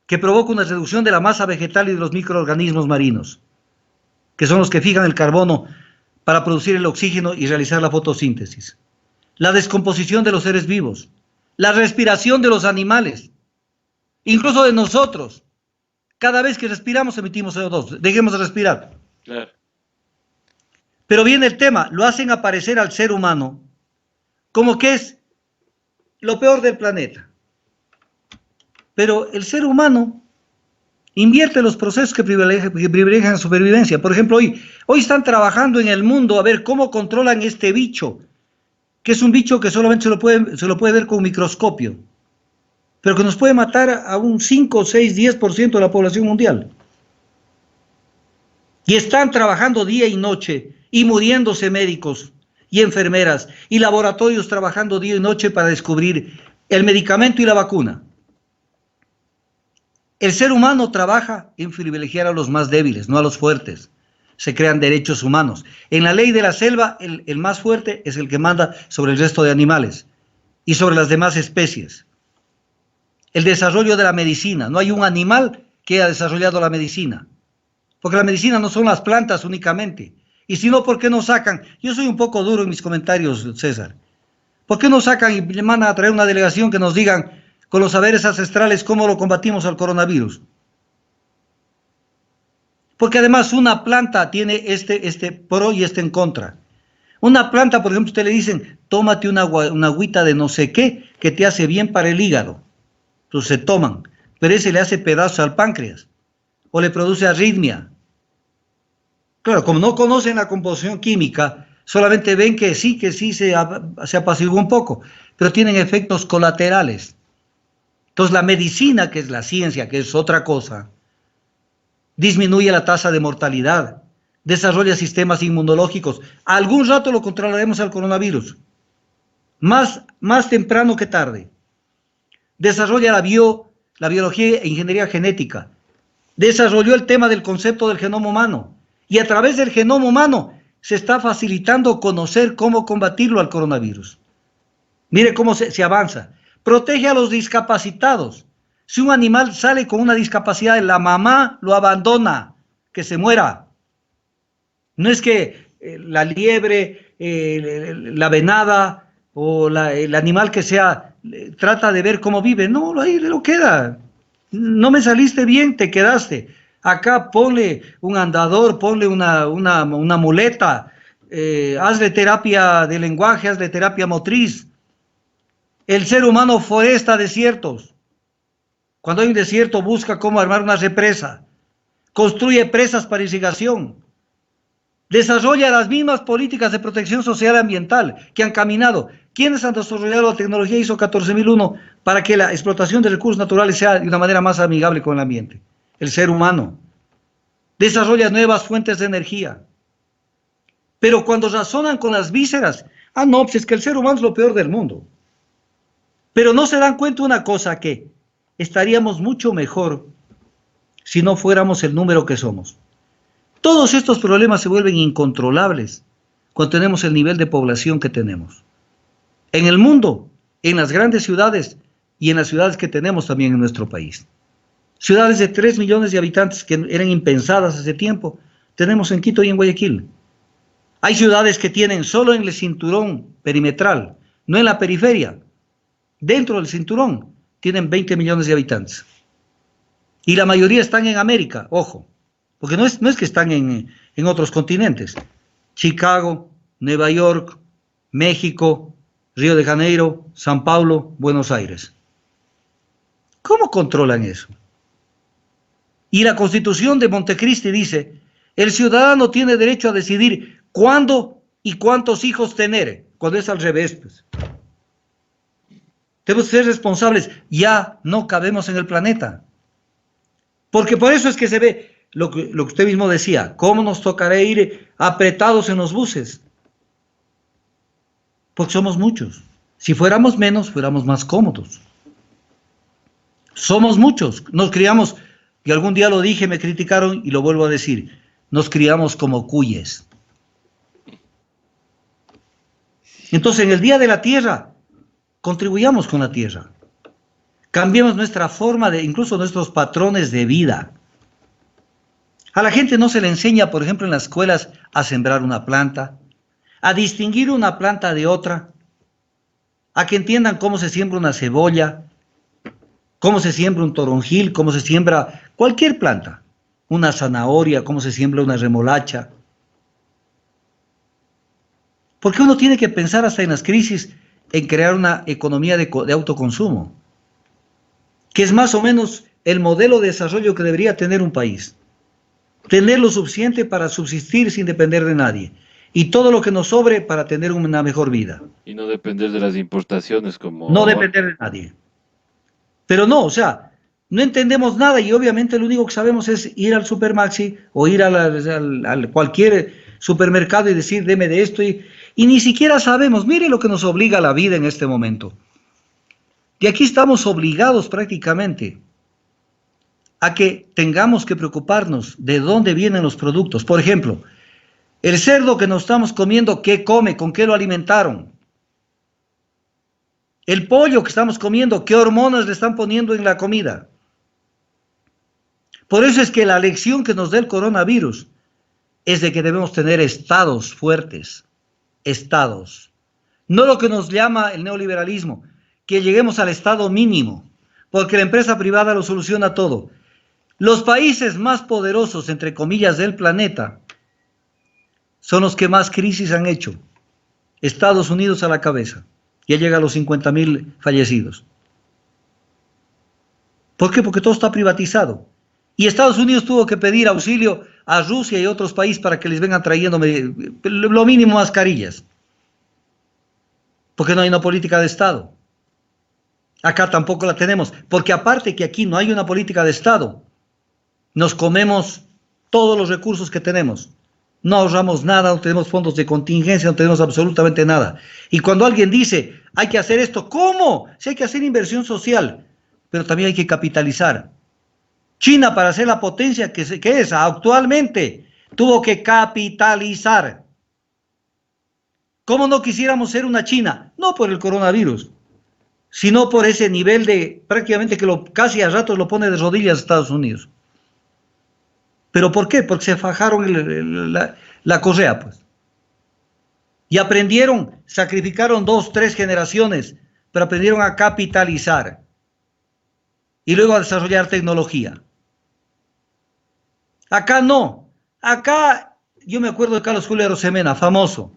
que provoca una reducción de la masa vegetal y de los microorganismos marinos, que son los que fijan el carbono para producir el oxígeno y realizar la fotosíntesis. La descomposición de los seres vivos, la respiración de los animales, incluso de nosotros. Cada vez que respiramos emitimos CO2, dejemos de respirar. Claro. Pero viene el tema, lo hacen aparecer al ser humano como que es lo peor del planeta. Pero el ser humano invierte los procesos que privilegian supervivencia. Por ejemplo, hoy están trabajando en el mundo a ver cómo controlan este bicho, que es un bicho que solamente se lo puede ver con un microscopio, pero que nos puede matar a un 5, 6, 10% de la población mundial. Y están trabajando día y noche y muriéndose médicos y enfermeras y laboratorios trabajando día y noche para descubrir el medicamento y la vacuna. El ser humano trabaja en privilegiar a los más débiles, no a los fuertes. Se crean derechos humanos. En la ley de la selva, el más fuerte es el que manda sobre el resto de animales y sobre las demás especies. El desarrollo de la medicina. No hay un animal que haya desarrollado la medicina. Porque la medicina no son las plantas únicamente. Y si no, ¿por qué no sacan? Yo soy un poco duro en mis comentarios, César. ¿Por qué no sacan y le mandan a traer una delegación que nos digan con los saberes ancestrales cómo lo combatimos al coronavirus? Porque además una planta tiene este pro y este en contra. Una planta, por ejemplo, usted le dicen, tómate una agüita de no sé qué, que te hace bien para el hígado. Entonces se toman, pero ese le hace pedazos al páncreas, o le produce arritmia. Claro, como no conocen la composición química, solamente ven que sí se apaciguó un poco, pero tienen efectos colaterales. Entonces la medicina, que es la ciencia, que es otra cosa, disminuye la tasa de mortalidad, desarrolla sistemas inmunológicos. Algún rato lo controlaremos al coronavirus, más temprano que tarde. Desarrolla la biología e ingeniería genética. Desarrolló el tema del concepto del genoma humano. Y a través del genoma humano se está facilitando conocer cómo combatirlo al coronavirus. Mire cómo se avanza. Protege a los discapacitados. Si un animal sale con una discapacidad, la mamá lo abandona, que se muera. No es que la liebre, la venada o el animal que sea, trata de ver cómo vive. No, ahí lo queda. No me saliste bien, te quedaste. Acá ponle un andador, ponle una muleta, hazle terapia de lenguaje, hazle terapia motriz. El ser humano foresta desiertos. Cuando hay un desierto busca cómo armar una represa. Construye presas para irrigación. Desarrolla las mismas políticas de protección social y ambiental que han caminado. ¿Quiénes han desarrollado la tecnología ISO 14001 para que la explotación de recursos naturales sea de una manera más amigable con el ambiente? El ser humano. Desarrolla nuevas fuentes de energía. Pero cuando razonan con las vísceras, no, pues es que el ser humano es lo peor del mundo. Pero no se dan cuenta una cosa, que estaríamos mucho mejor si no fuéramos el número que somos. Todos estos problemas se vuelven incontrolables cuando tenemos el nivel de población que tenemos. En el mundo, en las grandes ciudades y en las ciudades que tenemos también en nuestro país. Ciudades de 3 millones de habitantes que eran impensadas hace tiempo, tenemos en Quito y en Guayaquil. Hay ciudades que tienen solo en el cinturón perimetral, no en la periferia, dentro del cinturón, tienen 20 millones de habitantes. Y la mayoría están en América, ojo, porque no es que están en otros continentes. Chicago, Nueva York, México, Río de Janeiro, San Paulo, Buenos Aires. ¿Cómo controlan eso? Y la Constitución de Montecristi dice, el ciudadano tiene derecho a decidir cuándo y cuántos hijos tener, cuando es al revés, pues. Debemos ser responsables, ya no cabemos en el planeta. Porque por eso es que se ve lo que usted mismo decía, cómo nos tocará ir apretados en los buses. Porque somos muchos. Si fuéramos menos, fuéramos más cómodos. Somos muchos. Nos criamos, y algún día lo dije, me criticaron y lo vuelvo a decir, nos criamos como cuyes. Entonces, en el Día de la Tierra, contribuyamos con la tierra. Cambiemos nuestra forma de, incluso nuestros patrones de vida. A la gente no se le enseña, por ejemplo, en las escuelas a sembrar una planta, a distinguir una planta de otra, a que entiendan cómo se siembra una cebolla, cómo se siembra un toronjil, cómo se siembra cualquier planta, una zanahoria, cómo se siembra una remolacha. Porque uno tiene que pensar hasta en las crisis en crear una economía de autoconsumo, que es más o menos el modelo de desarrollo que debería tener un país. Tener lo suficiente para subsistir sin depender de nadie. Y todo lo que nos sobre para tener una mejor vida. Y no depender de las importaciones como No ahora. depender de nadie. Pero no, o sea, no entendemos nada y obviamente lo único que sabemos es ir al Supermaxi o ir a cualquier supermercado y decir, deme de esto y ni siquiera sabemos, mire lo que nos obliga la vida en este momento. Y aquí estamos obligados prácticamente a que tengamos que preocuparnos de dónde vienen los productos. Por ejemplo, el cerdo que nos estamos comiendo, ¿qué come? ¿Con qué lo alimentaron? El pollo que estamos comiendo, ¿qué hormonas le están poniendo en la comida? Por eso es que la lección que nos da el coronavirus es de que debemos tener estados fuertes, estados. No lo que nos llama el neoliberalismo, que lleguemos al estado mínimo, porque la empresa privada lo soluciona todo. Los países más poderosos, entre comillas, del planeta, son los que más crisis han hecho. Estados Unidos a la cabeza. Ya llega a los 50.000 fallecidos. ¿Por qué? Porque todo está privatizado. Y Estados Unidos tuvo que pedir auxilio a Rusia y otros países para que les vengan trayendo lo mínimo mascarillas. Porque no hay una política de Estado. Acá tampoco la tenemos. Porque aparte que aquí no hay una política de Estado, nos comemos todos los recursos que tenemos. No ahorramos nada, no tenemos fondos de contingencia, no tenemos absolutamente nada. Y cuando alguien dice, hay que hacer esto, ¿cómo? Si hay que hacer inversión social, pero también hay que capitalizar. China, para ser la potencia que es actualmente, tuvo que capitalizar. ¿Cómo no quisiéramos ser una China? No por el coronavirus, sino por ese nivel de prácticamente que casi a ratos lo pone de rodillas Estados Unidos. ¿Pero por qué? Porque se fajaron la correa, pues. Y aprendieron, sacrificaron 2, 3 generaciones, pero aprendieron a capitalizar. Y luego a desarrollar tecnología. Acá no. Acá, yo me acuerdo de Carlos Julio Arosemena, famoso,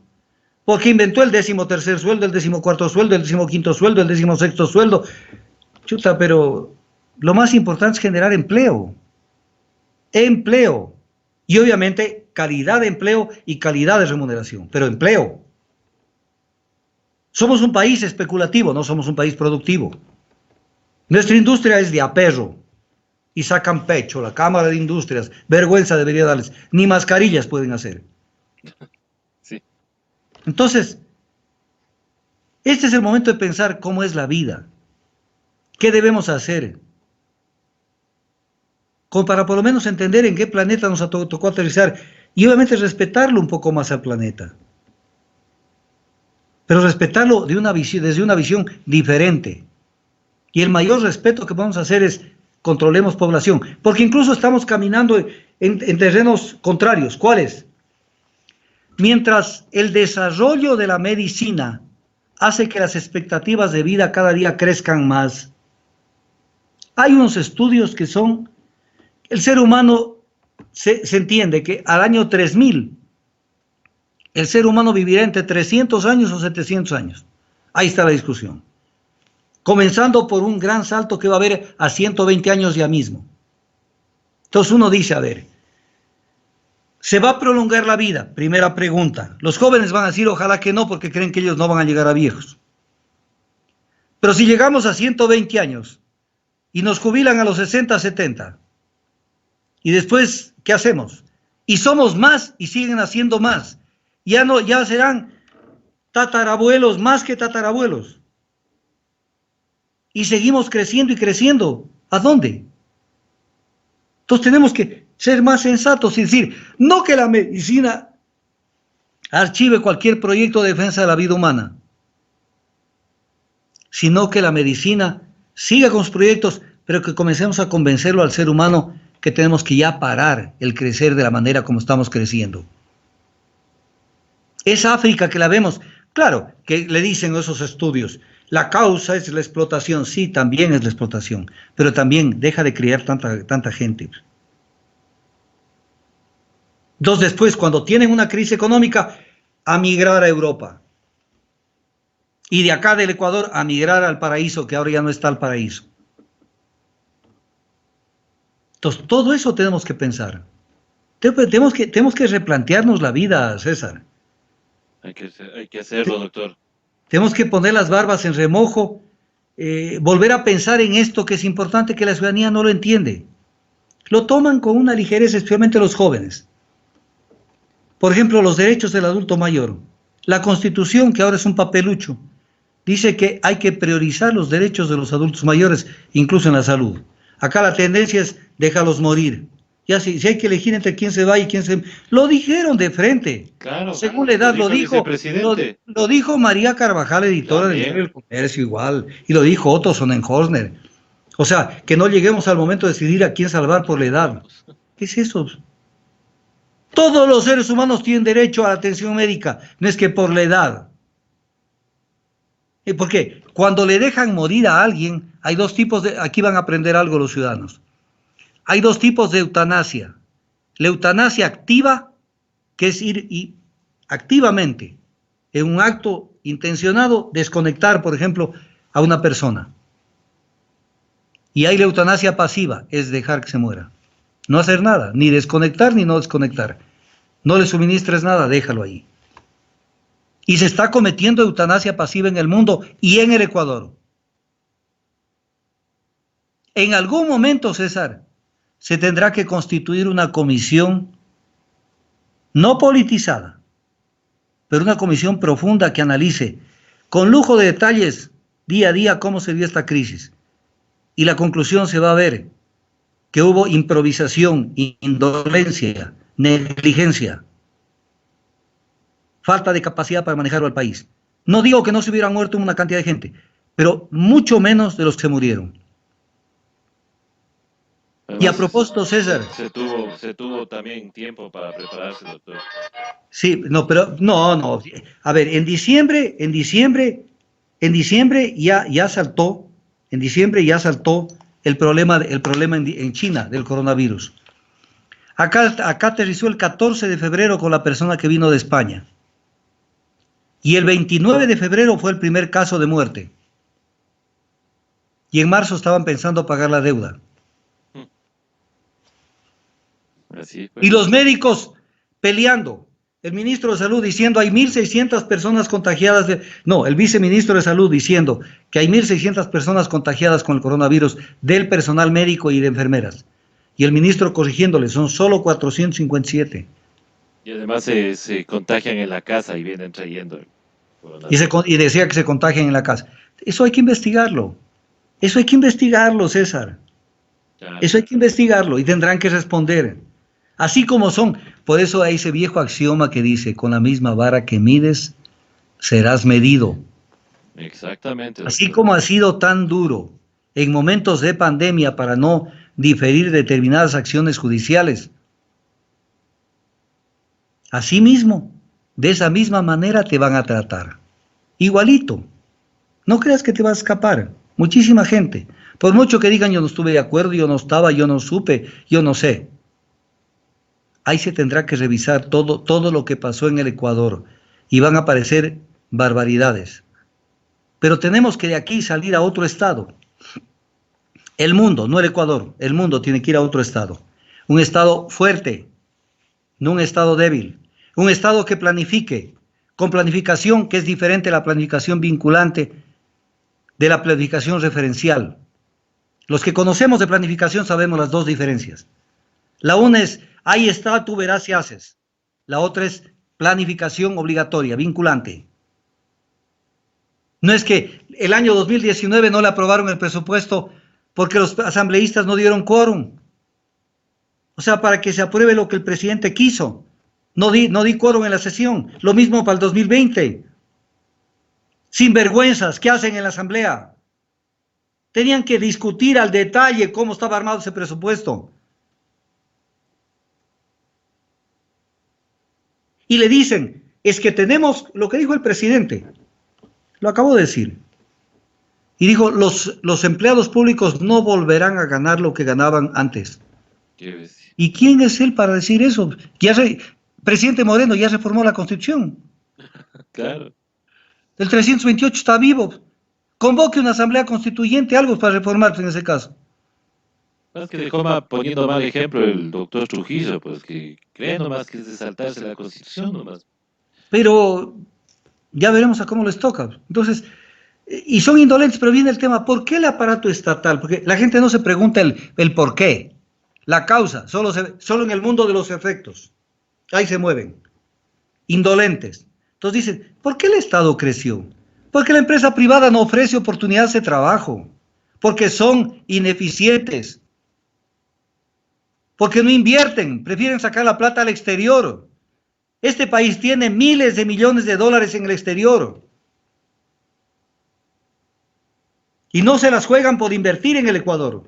porque inventó el 13º sueldo, el 14º sueldo, el 15º sueldo, el 16º sueldo. Chuta, pero lo más importante es generar empleo. Empleo. Y obviamente calidad de empleo y calidad de remuneración, pero empleo. Somos un país especulativo, no somos un país productivo. Nuestra industria es de aperro y sacan pecho, la Cámara de Industrias, vergüenza debería darles, ni mascarillas pueden hacer. Sí. Entonces, este es el momento de pensar cómo es la vida, qué debemos hacer, como para por lo menos entender en qué planeta nos tocó aterrizar y obviamente respetarlo un poco más al planeta. Pero respetarlo desde una visión diferente. Y el mayor respeto que vamos a hacer es controlemos población, porque incluso estamos caminando en terrenos contrarios. ¿Cuáles? Mientras el desarrollo de la medicina hace que las expectativas de vida cada día crezcan más. Hay unos estudios que son, el ser humano se entiende que al año 3000, el ser humano vivirá entre 300 años o 700 años. Ahí está la discusión. Comenzando por un gran salto que va a haber a 120 años ya mismo. Entonces uno dice, a ver, ¿se va a prolongar la vida? Primera pregunta. Los jóvenes van a decir, ojalá que no, porque creen que ellos no van a llegar a viejos. Pero si llegamos a 120 años y nos jubilan a los 60, 70, y después, ¿qué hacemos? Y somos más y siguen haciendo más. Ya serán tatarabuelos más que tatarabuelos. Y seguimos creciendo y creciendo. ¿A dónde? Entonces tenemos que ser más sensatos y decir, no que la medicina archive cualquier proyecto de defensa de la vida humana, sino que la medicina siga con sus proyectos, pero que comencemos a convencerlo al ser humano que tenemos que ya parar el crecer de la manera como estamos creciendo. Esa África que la vemos, claro, que le dicen esos estudios, la causa es la explotación, sí, también es la explotación, pero también deja de criar tanta gente. Entonces después, cuando tienen una crisis económica, a migrar a Europa. Y de acá del Ecuador a migrar al paraíso, que ahora ya no está el paraíso. Entonces, todo eso tenemos que pensar. Tenemos que replantearnos la vida, César. Hay que hacerlo, doctor. Tenemos que poner las barbas en remojo, volver a pensar en esto que es importante, que la ciudadanía no lo entiende. Lo toman con una ligereza, especialmente los jóvenes. Por ejemplo, los derechos del adulto mayor. La Constitución, que ahora es un papelucho, dice que hay que priorizar los derechos de los adultos mayores, incluso en la salud. Acá la tendencia es déjalos morir. Ya si hay que elegir entre quién se va y quién se... Lo dijeron de frente. Claro, Según la edad lo dijo el vicepresidente. lo dijo María Carvajal, editora del También. Diario del Comercio, igual. Y lo dijo Otto Sonnenhorner. O sea, que no lleguemos al momento de decidir a quién salvar por la edad. ¿Qué es eso? Todos los seres humanos tienen derecho a la atención médica, no es que por la edad. ¿Por qué? Cuando le dejan morir a alguien, hay dos tipos de... Aquí van a aprender algo los ciudadanos. Hay dos tipos de eutanasia. La eutanasia activa, que es ir y activamente, en un acto intencionado, desconectar, por ejemplo, a una persona. Y hay la eutanasia pasiva, es dejar que se muera. No hacer nada, ni desconectar ni no desconectar. No le suministres nada, déjalo ahí. Y se está cometiendo eutanasia pasiva en el mundo y en el Ecuador. En algún momento, César, se tendrá que constituir una comisión no politizada, pero una comisión profunda que analice con lujo de detalles día a día cómo se dio esta crisis. Y la conclusión se va a ver que hubo improvisación, indolencia, negligencia, falta de capacidad para manejarlo al país. No digo que no se hubiera muerto una cantidad de gente, pero mucho menos de los que se murieron. Además, y a propósito, César. Se tuvo también tiempo para prepararse, doctor. Sí, no, pero no. A ver, en diciembre ya saltó el problema en China del coronavirus. Acá aterrizó el 14 de febrero con la persona que vino de España. Y el 29 de febrero fue el primer caso de muerte. Y en marzo estaban pensando pagar la deuda. Así fue. Y los médicos peleando. El ministro de Salud diciendo hay 1.600 personas contagiadas. El viceministro de Salud diciendo que hay 1.600 personas contagiadas con el coronavirus del personal médico y de enfermeras. Y el ministro corrigiéndole, son solo 457. Y además se contagian en la casa y vienen trayendo el y decía que se contagian en la casa. Eso hay que investigarlo. César. Claro. Eso hay que investigarlo y tendrán que responder. Así como son. Por eso hay ese viejo axioma que dice, con la misma vara que mides, serás medido. Exactamente. Doctor. Así como ha sido tan duro en momentos de pandemia para no diferir determinadas acciones judiciales. Asimismo, de esa misma manera te van a tratar. igualito. No creas que te va a escapar. Muchísima gente. Por mucho que digan yo no estuve de acuerdo, yo no estaba, yo no supe, yo no sé. Ahí se tendrá que revisar todo lo que pasó en el Ecuador y van a aparecer barbaridades. Pero tenemos que de aquí salir a otro estado. El mundo, no el Ecuador, el mundo tiene que ir a otro estado. Un estado fuerte, no un estado débil. Un estado que planifique, con planificación que es diferente a la planificación vinculante de la planificación referencial. Los que conocemos de planificación sabemos las dos diferencias. La una es, ahí está, tú verás si haces. La otra es planificación obligatoria, vinculante. No es que el año 2019 no le aprobaron el presupuesto porque los asambleístas no dieron quórum. O sea, para que se apruebe lo que el presidente quiso. No di quórum en la sesión. Lo mismo para el 2020. Sinvergüenzas, ¿qué hacen en la asamblea? Tenían que discutir al detalle cómo estaba armado ese presupuesto. Y le dicen, es que tenemos lo que dijo el presidente. Lo acabo de decir. Y dijo, los empleados públicos no volverán a ganar lo que ganaban antes. ¿Y quién es él para decir eso? Presidente Moreno ya reformó la Constitución. Claro. El 328 está vivo. Convoque una asamblea constituyente, algo para reformarse en ese caso. Más que dejó poniendo mal ejemplo el doctor Trujillo, pues que cree nomás que es de saltarse la Constitución nomás. Pero ya veremos a cómo les toca. Entonces, y son indolentes, pero viene el tema, ¿por qué el aparato estatal? Porque la gente no se pregunta el por qué, la causa, solo en el mundo de los efectos. Ahí se mueven, indolentes. Entonces dicen, ¿por qué el Estado creció? Porque la empresa privada no ofrece oportunidades de trabajo, porque son ineficientes, porque no invierten, prefieren sacar la plata al exterior. Este país tiene miles de millones de dólares en el exterior. Y no se las juegan por invertir en el Ecuador.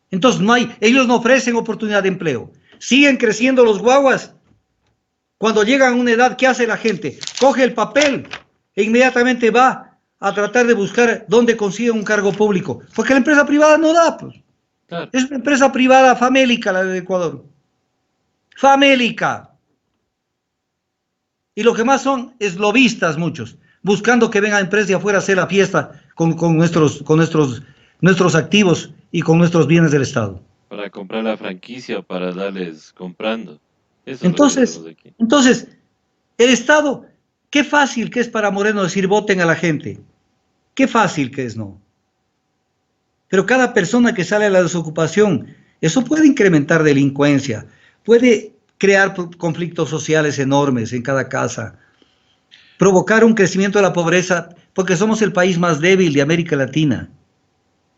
Entonces ellos no ofrecen oportunidad de empleo. Siguen creciendo los guaguas. Cuando llegan a una edad, ¿qué hace la gente? Coge el papel e inmediatamente va a tratar de buscar dónde consigue un cargo público. Porque la empresa privada no da, pues. Claro. Es una empresa privada famélica la del Ecuador. Famélica. Y lo que más son es lobistas muchos, buscando que vengan empresas de afuera a hacer la fiesta con nuestros activos y con nuestros bienes del Estado. Para comprar la franquicia, para darles comprando. Eso entonces, el Estado, qué fácil que es para Moreno decir voten a la gente. Qué fácil que es, ¿no? Pero cada persona que sale a la desocupación, eso puede incrementar delincuencia, puede crear conflictos sociales enormes en cada casa, provocar un crecimiento de la pobreza, porque somos el país más débil de América Latina.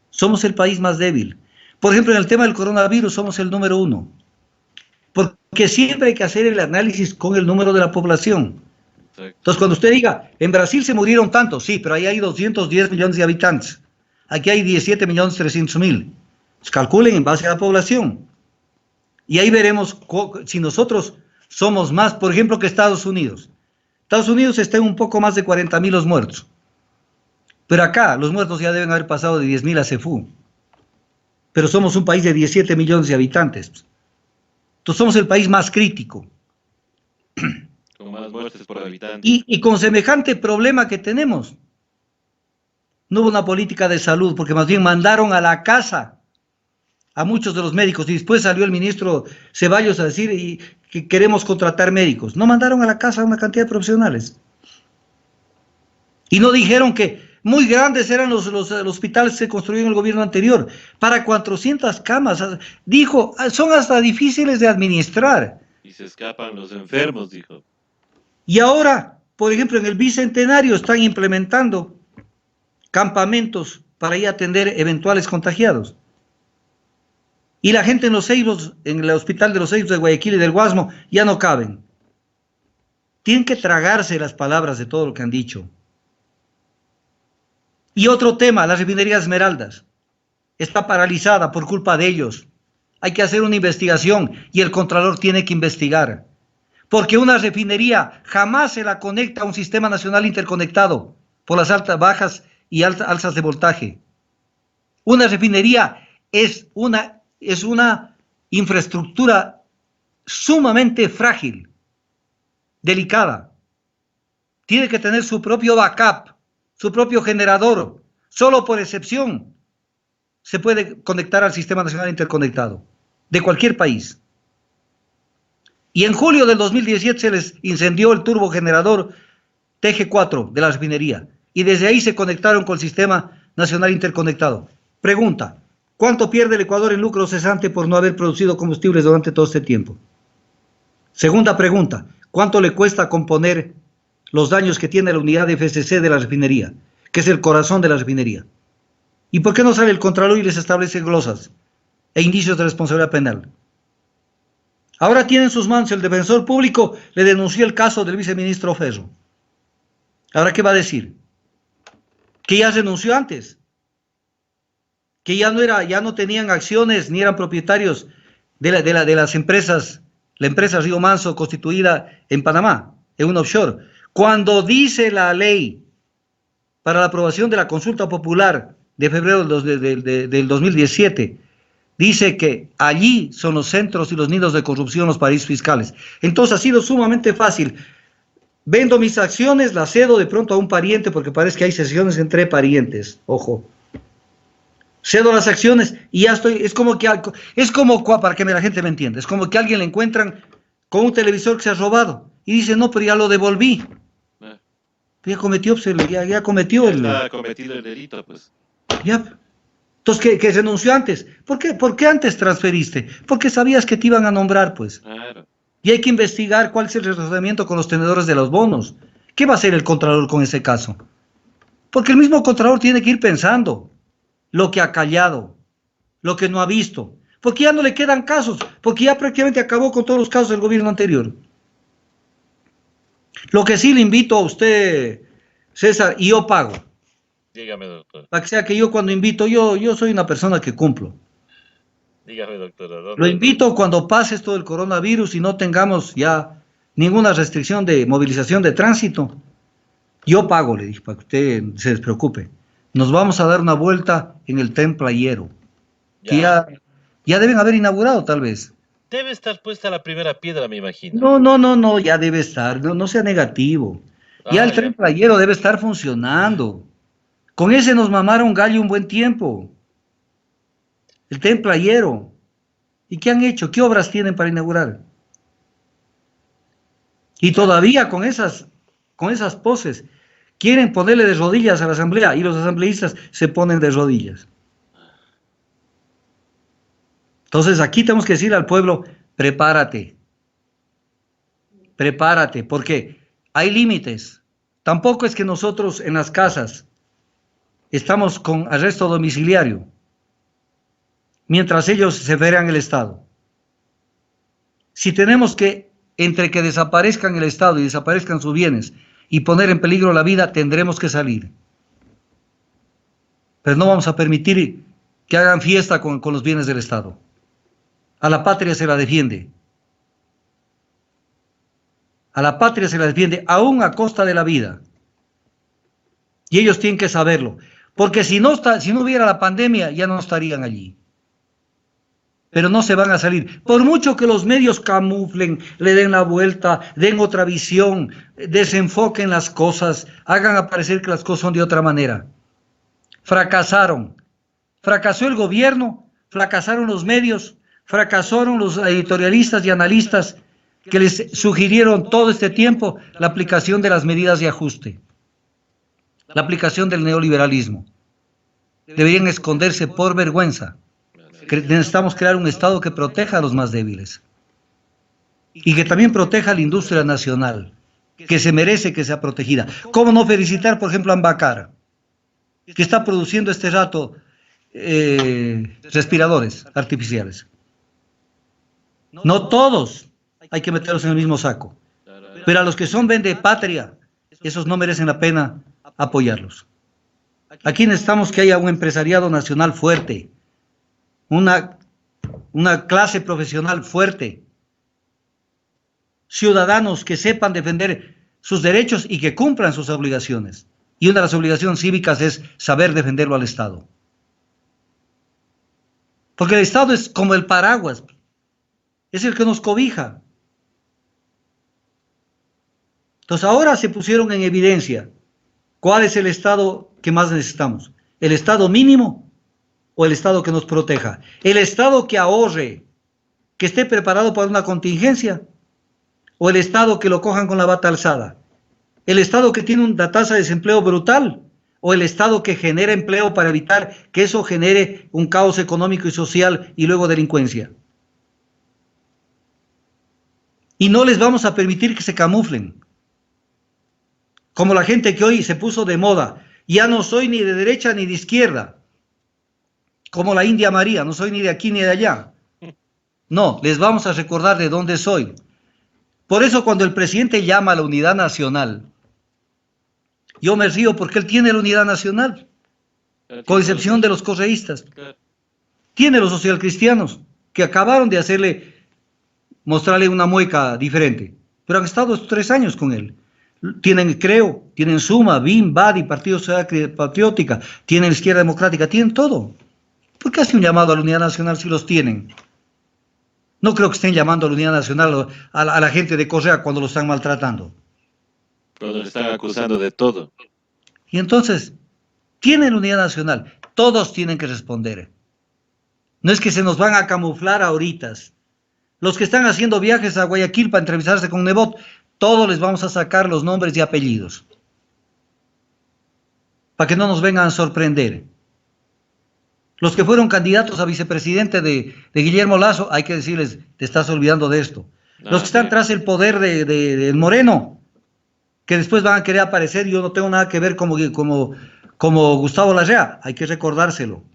Somos el país más débil. Por ejemplo, en el tema del coronavirus somos el número 1. Porque siempre hay que hacer el análisis con el número de la población. Entonces, cuando usted diga, en Brasil se murieron tantos, sí, pero ahí hay 210 millones de habitantes. Aquí hay 17.300.000. Pues calculen en base a la población. Y ahí veremos si nosotros somos más, por ejemplo, que Estados Unidos. Estados Unidos está en un poco más de 40.000 los muertos. Pero acá los muertos ya deben haber pasado de 10.000 a CEFU. Pero somos un país de 17 millones de habitantes. Entonces somos el país más crítico. Con más muertes por habitante. Y con semejante problema que tenemos, no hubo una política de salud, porque más bien mandaron a la casa a muchos de los médicos, y después salió el ministro Ceballos a decir que queremos contratar médicos. No mandaron a la casa a una cantidad de profesionales. Y no dijeron que muy grandes eran los hospitales que se construyeron en el gobierno anterior, para 400 camas. Dijo, son hasta difíciles de administrar. Y se escapan los enfermos, dijo. Y ahora, por ejemplo, en el Bicentenario están implementando campamentos para ir a atender eventuales contagiados. Y la gente en los Ceibos, en el hospital de los Ceibos de Guayaquil y del Guasmo, ya no caben. Tienen que tragarse las palabras de todo lo que han dicho. Y otro tema, la refinería de Esmeraldas. Está paralizada por culpa de ellos. Hay que hacer una investigación y el Contralor tiene que investigar. Porque una refinería jamás se la conecta a un sistema nacional interconectado. por las bajas y alzas de voltaje. Una refinería es una infraestructura sumamente frágil, delicada. Tiene que tener su propio backup, su propio generador. Solo por excepción se puede conectar al Sistema Nacional Interconectado de cualquier país. Y en julio del 2017 se les incendió el turbogenerador TG4 de la refinería y desde ahí se conectaron con el Sistema Nacional Interconectado. Pregunta, ¿cuánto pierde el Ecuador en lucro cesante por no haber producido combustibles durante todo este tiempo? Segunda pregunta, ¿cuánto le cuesta componer los daños que tiene la unidad de FCC de la refinería, que es el corazón de la refinería? ¿Y por qué no sale el Contralor y les establece glosas e indicios de responsabilidad penal? Ahora tiene en sus manos el defensor público, le denunció el caso del viceministro Ferro. ¿Ahora qué va a decir? Que ya renunció antes, que ya no tenían acciones ni eran propietarios de las empresas, la empresa Río Manso constituida en Panamá, en un offshore. Cuando dice la ley para la aprobación de la consulta popular de febrero del 2017, dice que allí son los centros y los nidos de corrupción, los paraísos fiscales. Entonces ha sido sumamente fácil. Vendo mis acciones, las cedo de pronto a un pariente, porque parece que hay cesiones entre parientes, ojo. Cedo las acciones y ya estoy, para que la gente me entienda, es como que a alguien le encuentran con un televisor que se ha robado y dice, no, pero ya lo devolví. Ya cometió el delito, pues. Ya. Entonces, que renunció antes. ¿Por qué antes transferiste? Porque sabías que te iban a nombrar, pues. Claro. Y hay que investigar cuál es el razonamiento con los tenedores de los bonos. ¿Qué va a hacer el Contralor con ese caso? Porque el mismo Contralor tiene que ir pensando lo que ha callado, lo que no ha visto. Porque ya no le quedan casos, porque ya prácticamente acabó con todos los casos del gobierno anterior. Lo que sí le invito a usted, César, y yo pago. Dígame, doctor. Para que sea que yo cuando invito, yo soy una persona que cumplo. Dígame, doctora. Lo invito cuando pase esto del coronavirus y no tengamos ya ninguna restricción de movilización de tránsito. Yo pago, le dije, para que usted se despreocupe. Nos vamos a dar una vuelta en el Tren Playero, que ya deben haber inaugurado tal vez. Debe estar puesta la primera piedra, me imagino. No, ya debe estar, no sea negativo. Ya el Tren Playero debe estar funcionando. Con ese nos mamaron gallo un buen tiempo. El Tren Playero. ¿Y qué han hecho? ¿Qué obras tienen para inaugurar? Y todavía con esas poses quieren ponerle de rodillas a la asamblea y los asambleístas se ponen de rodillas. Entonces aquí tenemos que decir al pueblo, prepárate, porque hay límites. Tampoco es que nosotros en las casas estamos con arresto domiciliario, mientras ellos se vean el Estado. Si tenemos que, entre que desaparezcan el Estado y desaparezcan sus bienes y poner en peligro la vida, tendremos que salir. Pero no vamos a permitir que hagan fiesta con los bienes del Estado. A la patria se la defiende. A la patria se la defiende, aún a costa de la vida. Y ellos tienen que saberlo. Porque si no hubiera la pandemia, ya no estarían allí. Pero no se van a salir. Por mucho que los medios camuflen, le den la vuelta, den otra visión, desenfoquen las cosas, hagan aparecer que las cosas son de otra manera. Fracasaron. Fracasó el gobierno, fracasaron los medios, fracasaron los editorialistas y analistas que les sugirieron todo este tiempo la aplicación de las medidas de ajuste, la aplicación del neoliberalismo. Deberían esconderse por vergüenza. Necesitamos crear un Estado que proteja a los más débiles y que también proteja a la industria nacional, que se merece que sea protegida. ¿Cómo no felicitar, por ejemplo, a Ambacar, que está produciendo este rato respiradores artificiales? No todos hay que meterlos en el mismo saco, pero a los que son vende patria, esos no merecen la pena apoyarlos. Aquí necesitamos que haya un empresariado nacional fuerte, una clase profesional fuerte, ciudadanos que sepan defender sus derechos y que cumplan sus obligaciones. Y una de las obligaciones cívicas es saber defenderlo al Estado. Porque el Estado es como el paraguas, es el que nos cobija. Entonces ahora se pusieron en evidencia cuál es el Estado que más necesitamos. ¿El Estado mínimo o el Estado que nos proteja? ¿El Estado que ahorre, que esté preparado para una contingencia? ¿O el Estado que lo cojan con la bata alzada? ¿El Estado que tiene una tasa de desempleo brutal? ¿O el Estado que genera empleo para evitar que eso genere un caos económico y social y luego delincuencia? Y no les vamos a permitir que se camuflen. Como la gente que hoy se puso de moda. Ya no soy ni de derecha ni de izquierda. Como la India María, no soy ni de aquí ni de allá. No, les vamos a recordar de dónde soy. Por eso cuando el presidente llama a la unidad nacional, yo me río porque él tiene la unidad nacional, con excepción de los correístas. Tiene los socialcristianos, que acabaron de mostrarle una mueca diferente, pero han estado estos 3 años con él. Tienen Creo, tienen Suma, BIM, BADI, Partido Sociedad Patriótica, tienen Izquierda Democrática, tienen todo. ¿Por qué hace un llamado a la unidad nacional si los tienen? No creo que estén llamando a la unidad nacional a la gente de Correa cuando lo están maltratando. Cuando le están acusando de todo. Y entonces, tienen unidad nacional, todos tienen que responder. No es que se nos van a camuflar ahorita. Los que están haciendo viajes a Guayaquil para entrevistarse con Nebot, todos les vamos a sacar los nombres y apellidos. Para que no nos vengan a sorprender. Los que fueron candidatos a vicepresidente de Guillermo Lasso, hay que decirles, te estás olvidando de esto. Los que están tras el poder de Moreno, que después van a querer aparecer, yo no tengo nada que ver como Gustavo Larrea, hay que recordárselo.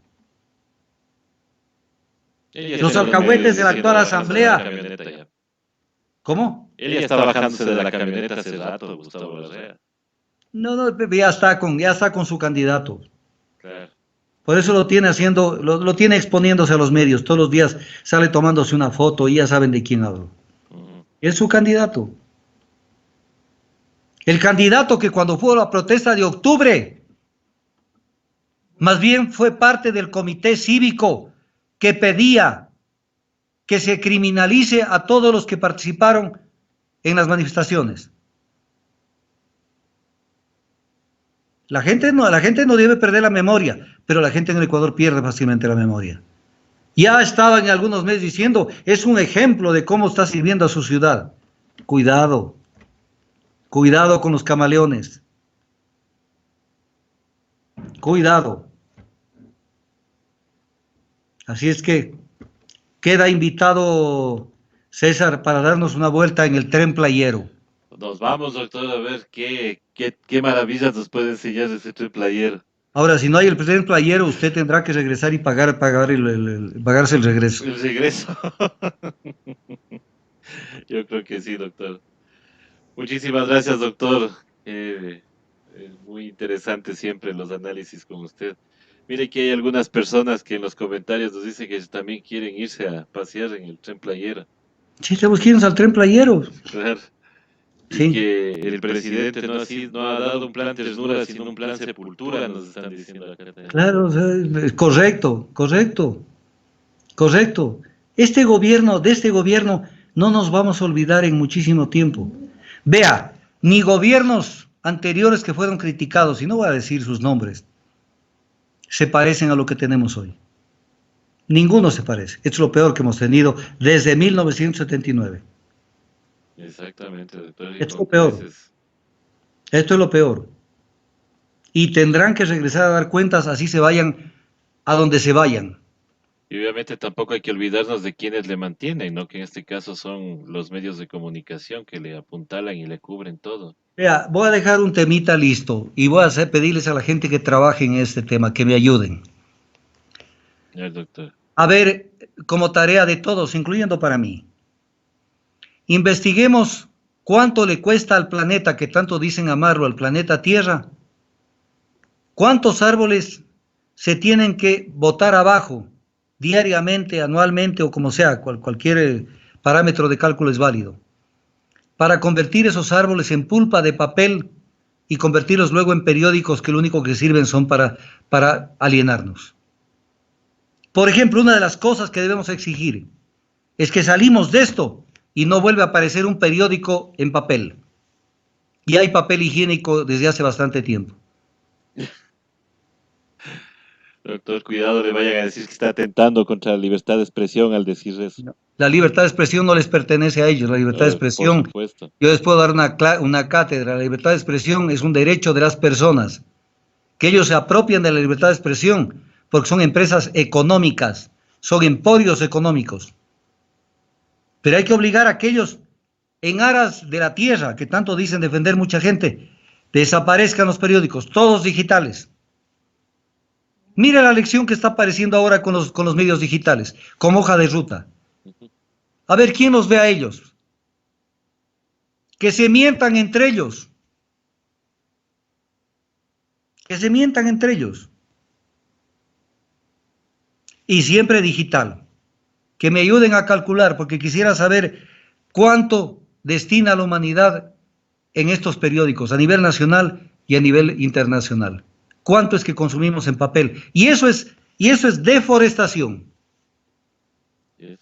Los alcahuetes de la actual asamblea. ¿Cómo? Él ya está bajándose de la camioneta hace rato, Gustavo Larrea. No, ya está con su candidato. Claro. Por eso lo tiene haciendo, lo tiene exponiéndose a los medios. Todos los días sale tomándose una foto y ya saben de quién hablo. Es su candidato. El candidato que cuando fue a la protesta de octubre, más bien fue parte del comité cívico que pedía que se criminalice a todos los que participaron en las manifestaciones. La gente no debe perder la memoria, pero la gente en el Ecuador pierde fácilmente la memoria. Ya estaba en algunos meses diciendo, es un ejemplo de cómo está sirviendo a su ciudad. Cuidado, cuidado con los camaleones. Cuidado. Así es que queda invitado César para darnos una vuelta en el tren playero. Nos vamos, doctor, a ver qué maravillas nos puede enseñar ese tren playero. Ahora, si no hay el tren playero, usted tendrá que regresar y pagarse el regreso. El regreso. Yo creo que sí, doctor. Muchísimas gracias, doctor. Muy interesante siempre los análisis con usted. Mire que hay algunas personas que en los comentarios nos dicen que también quieren irse a pasear en el tren playero. Sí, tenemos que irnos al tren playero. Claro. Y Sí. que el presidente no ha dado un plan ternura, sino un plan sepultura, nos están diciendo acá. Claro, o sea, correcto. De este gobierno no nos vamos a olvidar en muchísimo tiempo. Vea, ni gobiernos anteriores que fueron criticados, y no voy a decir sus nombres, se parecen a lo que tenemos hoy. Ninguno se parece. Esto es lo peor que hemos tenido desde 1979. Exactamente, doctor. Esto es lo peor. Esto es lo peor. Y tendrán que regresar a dar cuentas, así se vayan a donde se vayan. Y obviamente tampoco hay que olvidarnos de quienes le mantienen, ¿no? Que en este caso son los medios de comunicación que le apuntalan y le cubren todo. Vea, voy a dejar un temita listo y voy a pedirles a la gente que trabaje en este tema que me ayuden. Señor doctor. A ver, como tarea de todos, incluyendo para mí, investiguemos cuánto le cuesta al planeta, que tanto dicen amarlo, al planeta Tierra, cuántos árboles se tienen que botar abajo diariamente, anualmente o como sea, cualquier parámetro de cálculo es válido, para convertir esos árboles en pulpa de papel y convertirlos luego en periódicos que lo único que sirven son para alienarnos. Por ejemplo, una de las cosas que debemos exigir es que salimos de esto y no vuelve a aparecer un periódico en papel. Y hay papel higiénico desde hace bastante tiempo. Doctor, cuidado, le vayan a decir que está atentando contra la libertad de expresión al decir eso. No. La libertad de expresión no les pertenece a ellos. La libertad de Por expresión, supuesto. yo les puedo dar una cátedra. La libertad de expresión es un derecho de las personas. Que ellos se apropian de la libertad de expresión porque son empresas económicas, son emporios económicos. Pero hay que obligar a aquellos en aras de la tierra, que tanto dicen defender mucha gente, desaparezcan los periódicos, todos digitales. Mira la lección que está apareciendo ahora con los medios digitales, como hoja de ruta. A ver, ¿quién los ve a ellos? Que se mientan entre ellos. Que se mientan entre ellos. Y siempre digital. Que me ayuden a calcular, porque quisiera saber cuánto destina la humanidad en estos periódicos, a nivel nacional y a nivel internacional. ¿Cuánto es que consumimos en papel? Y eso es deforestación. Yes.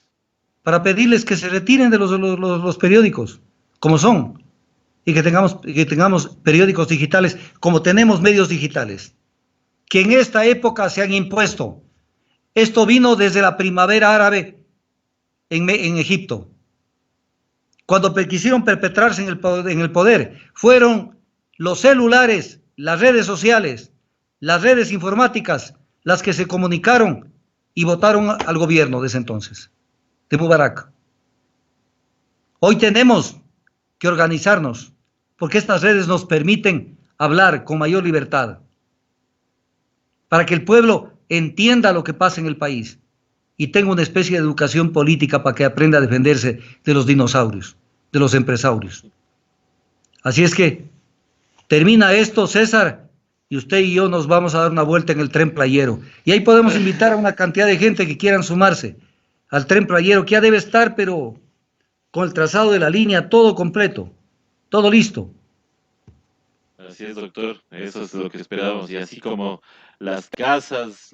Para pedirles que se retiren de los periódicos, como son, y que tengamos periódicos digitales, como tenemos medios digitales, que en esta época se han impuesto. Esto vino desde la primavera árabe en Egipto. Cuando quisieron perpetrarse en el poder, fueron los celulares, las redes sociales, las redes informáticas, las que se comunicaron y votaron al gobierno de ese entonces, de Mubarak. Hoy tenemos que organizarnos, porque estas redes nos permiten hablar con mayor libertad, para que el pueblo entienda lo que pasa en el país y tenga una especie de educación política para que aprenda a defenderse de los dinosaurios, de los empresarios. Así es que termina esto, César, y usted y yo nos vamos a dar una vuelta en el tren playero. Y ahí podemos invitar a una cantidad de gente que quieran sumarse al tren playero, que ya debe estar, pero con el trazado de la línea todo completo, todo listo. Así es, doctor, eso es lo que esperábamos. Y así como las casas,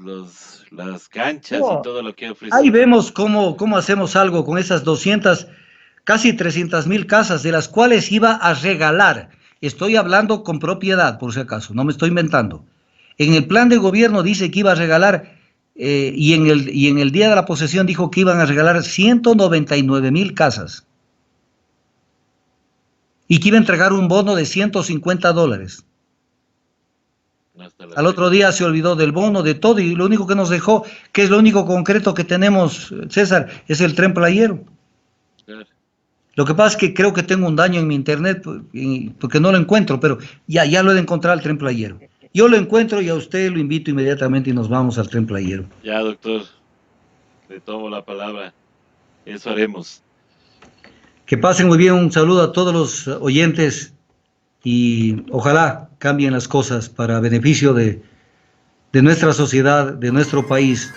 las canchas y todo lo que ofrece. Ahí vemos cómo hacemos algo con esas 200, casi 300,000 casas, de las cuales iba a regalar. Estoy hablando con propiedad, por si acaso, no me estoy inventando. En el plan de gobierno dice que iba a regalar, y en el día de la posesión dijo que iban a regalar 199,000 casas. Y que iba a entregar un bono de $150. Al otro día se olvidó del bono, de todo, y lo único que nos dejó, que es lo único concreto que tenemos, César, es el tren playero. Claro. Lo que pasa es que creo que tengo un daño en mi internet porque no lo encuentro, pero ya lo he de encontrar al tren playero. Yo lo encuentro y a usted lo invito inmediatamente y nos vamos al tren playero. Ya, doctor, le tomo la palabra, eso haremos. Que pasen muy bien, un saludo a todos los oyentes y ojalá cambien las cosas para beneficio de nuestra sociedad, de nuestro país.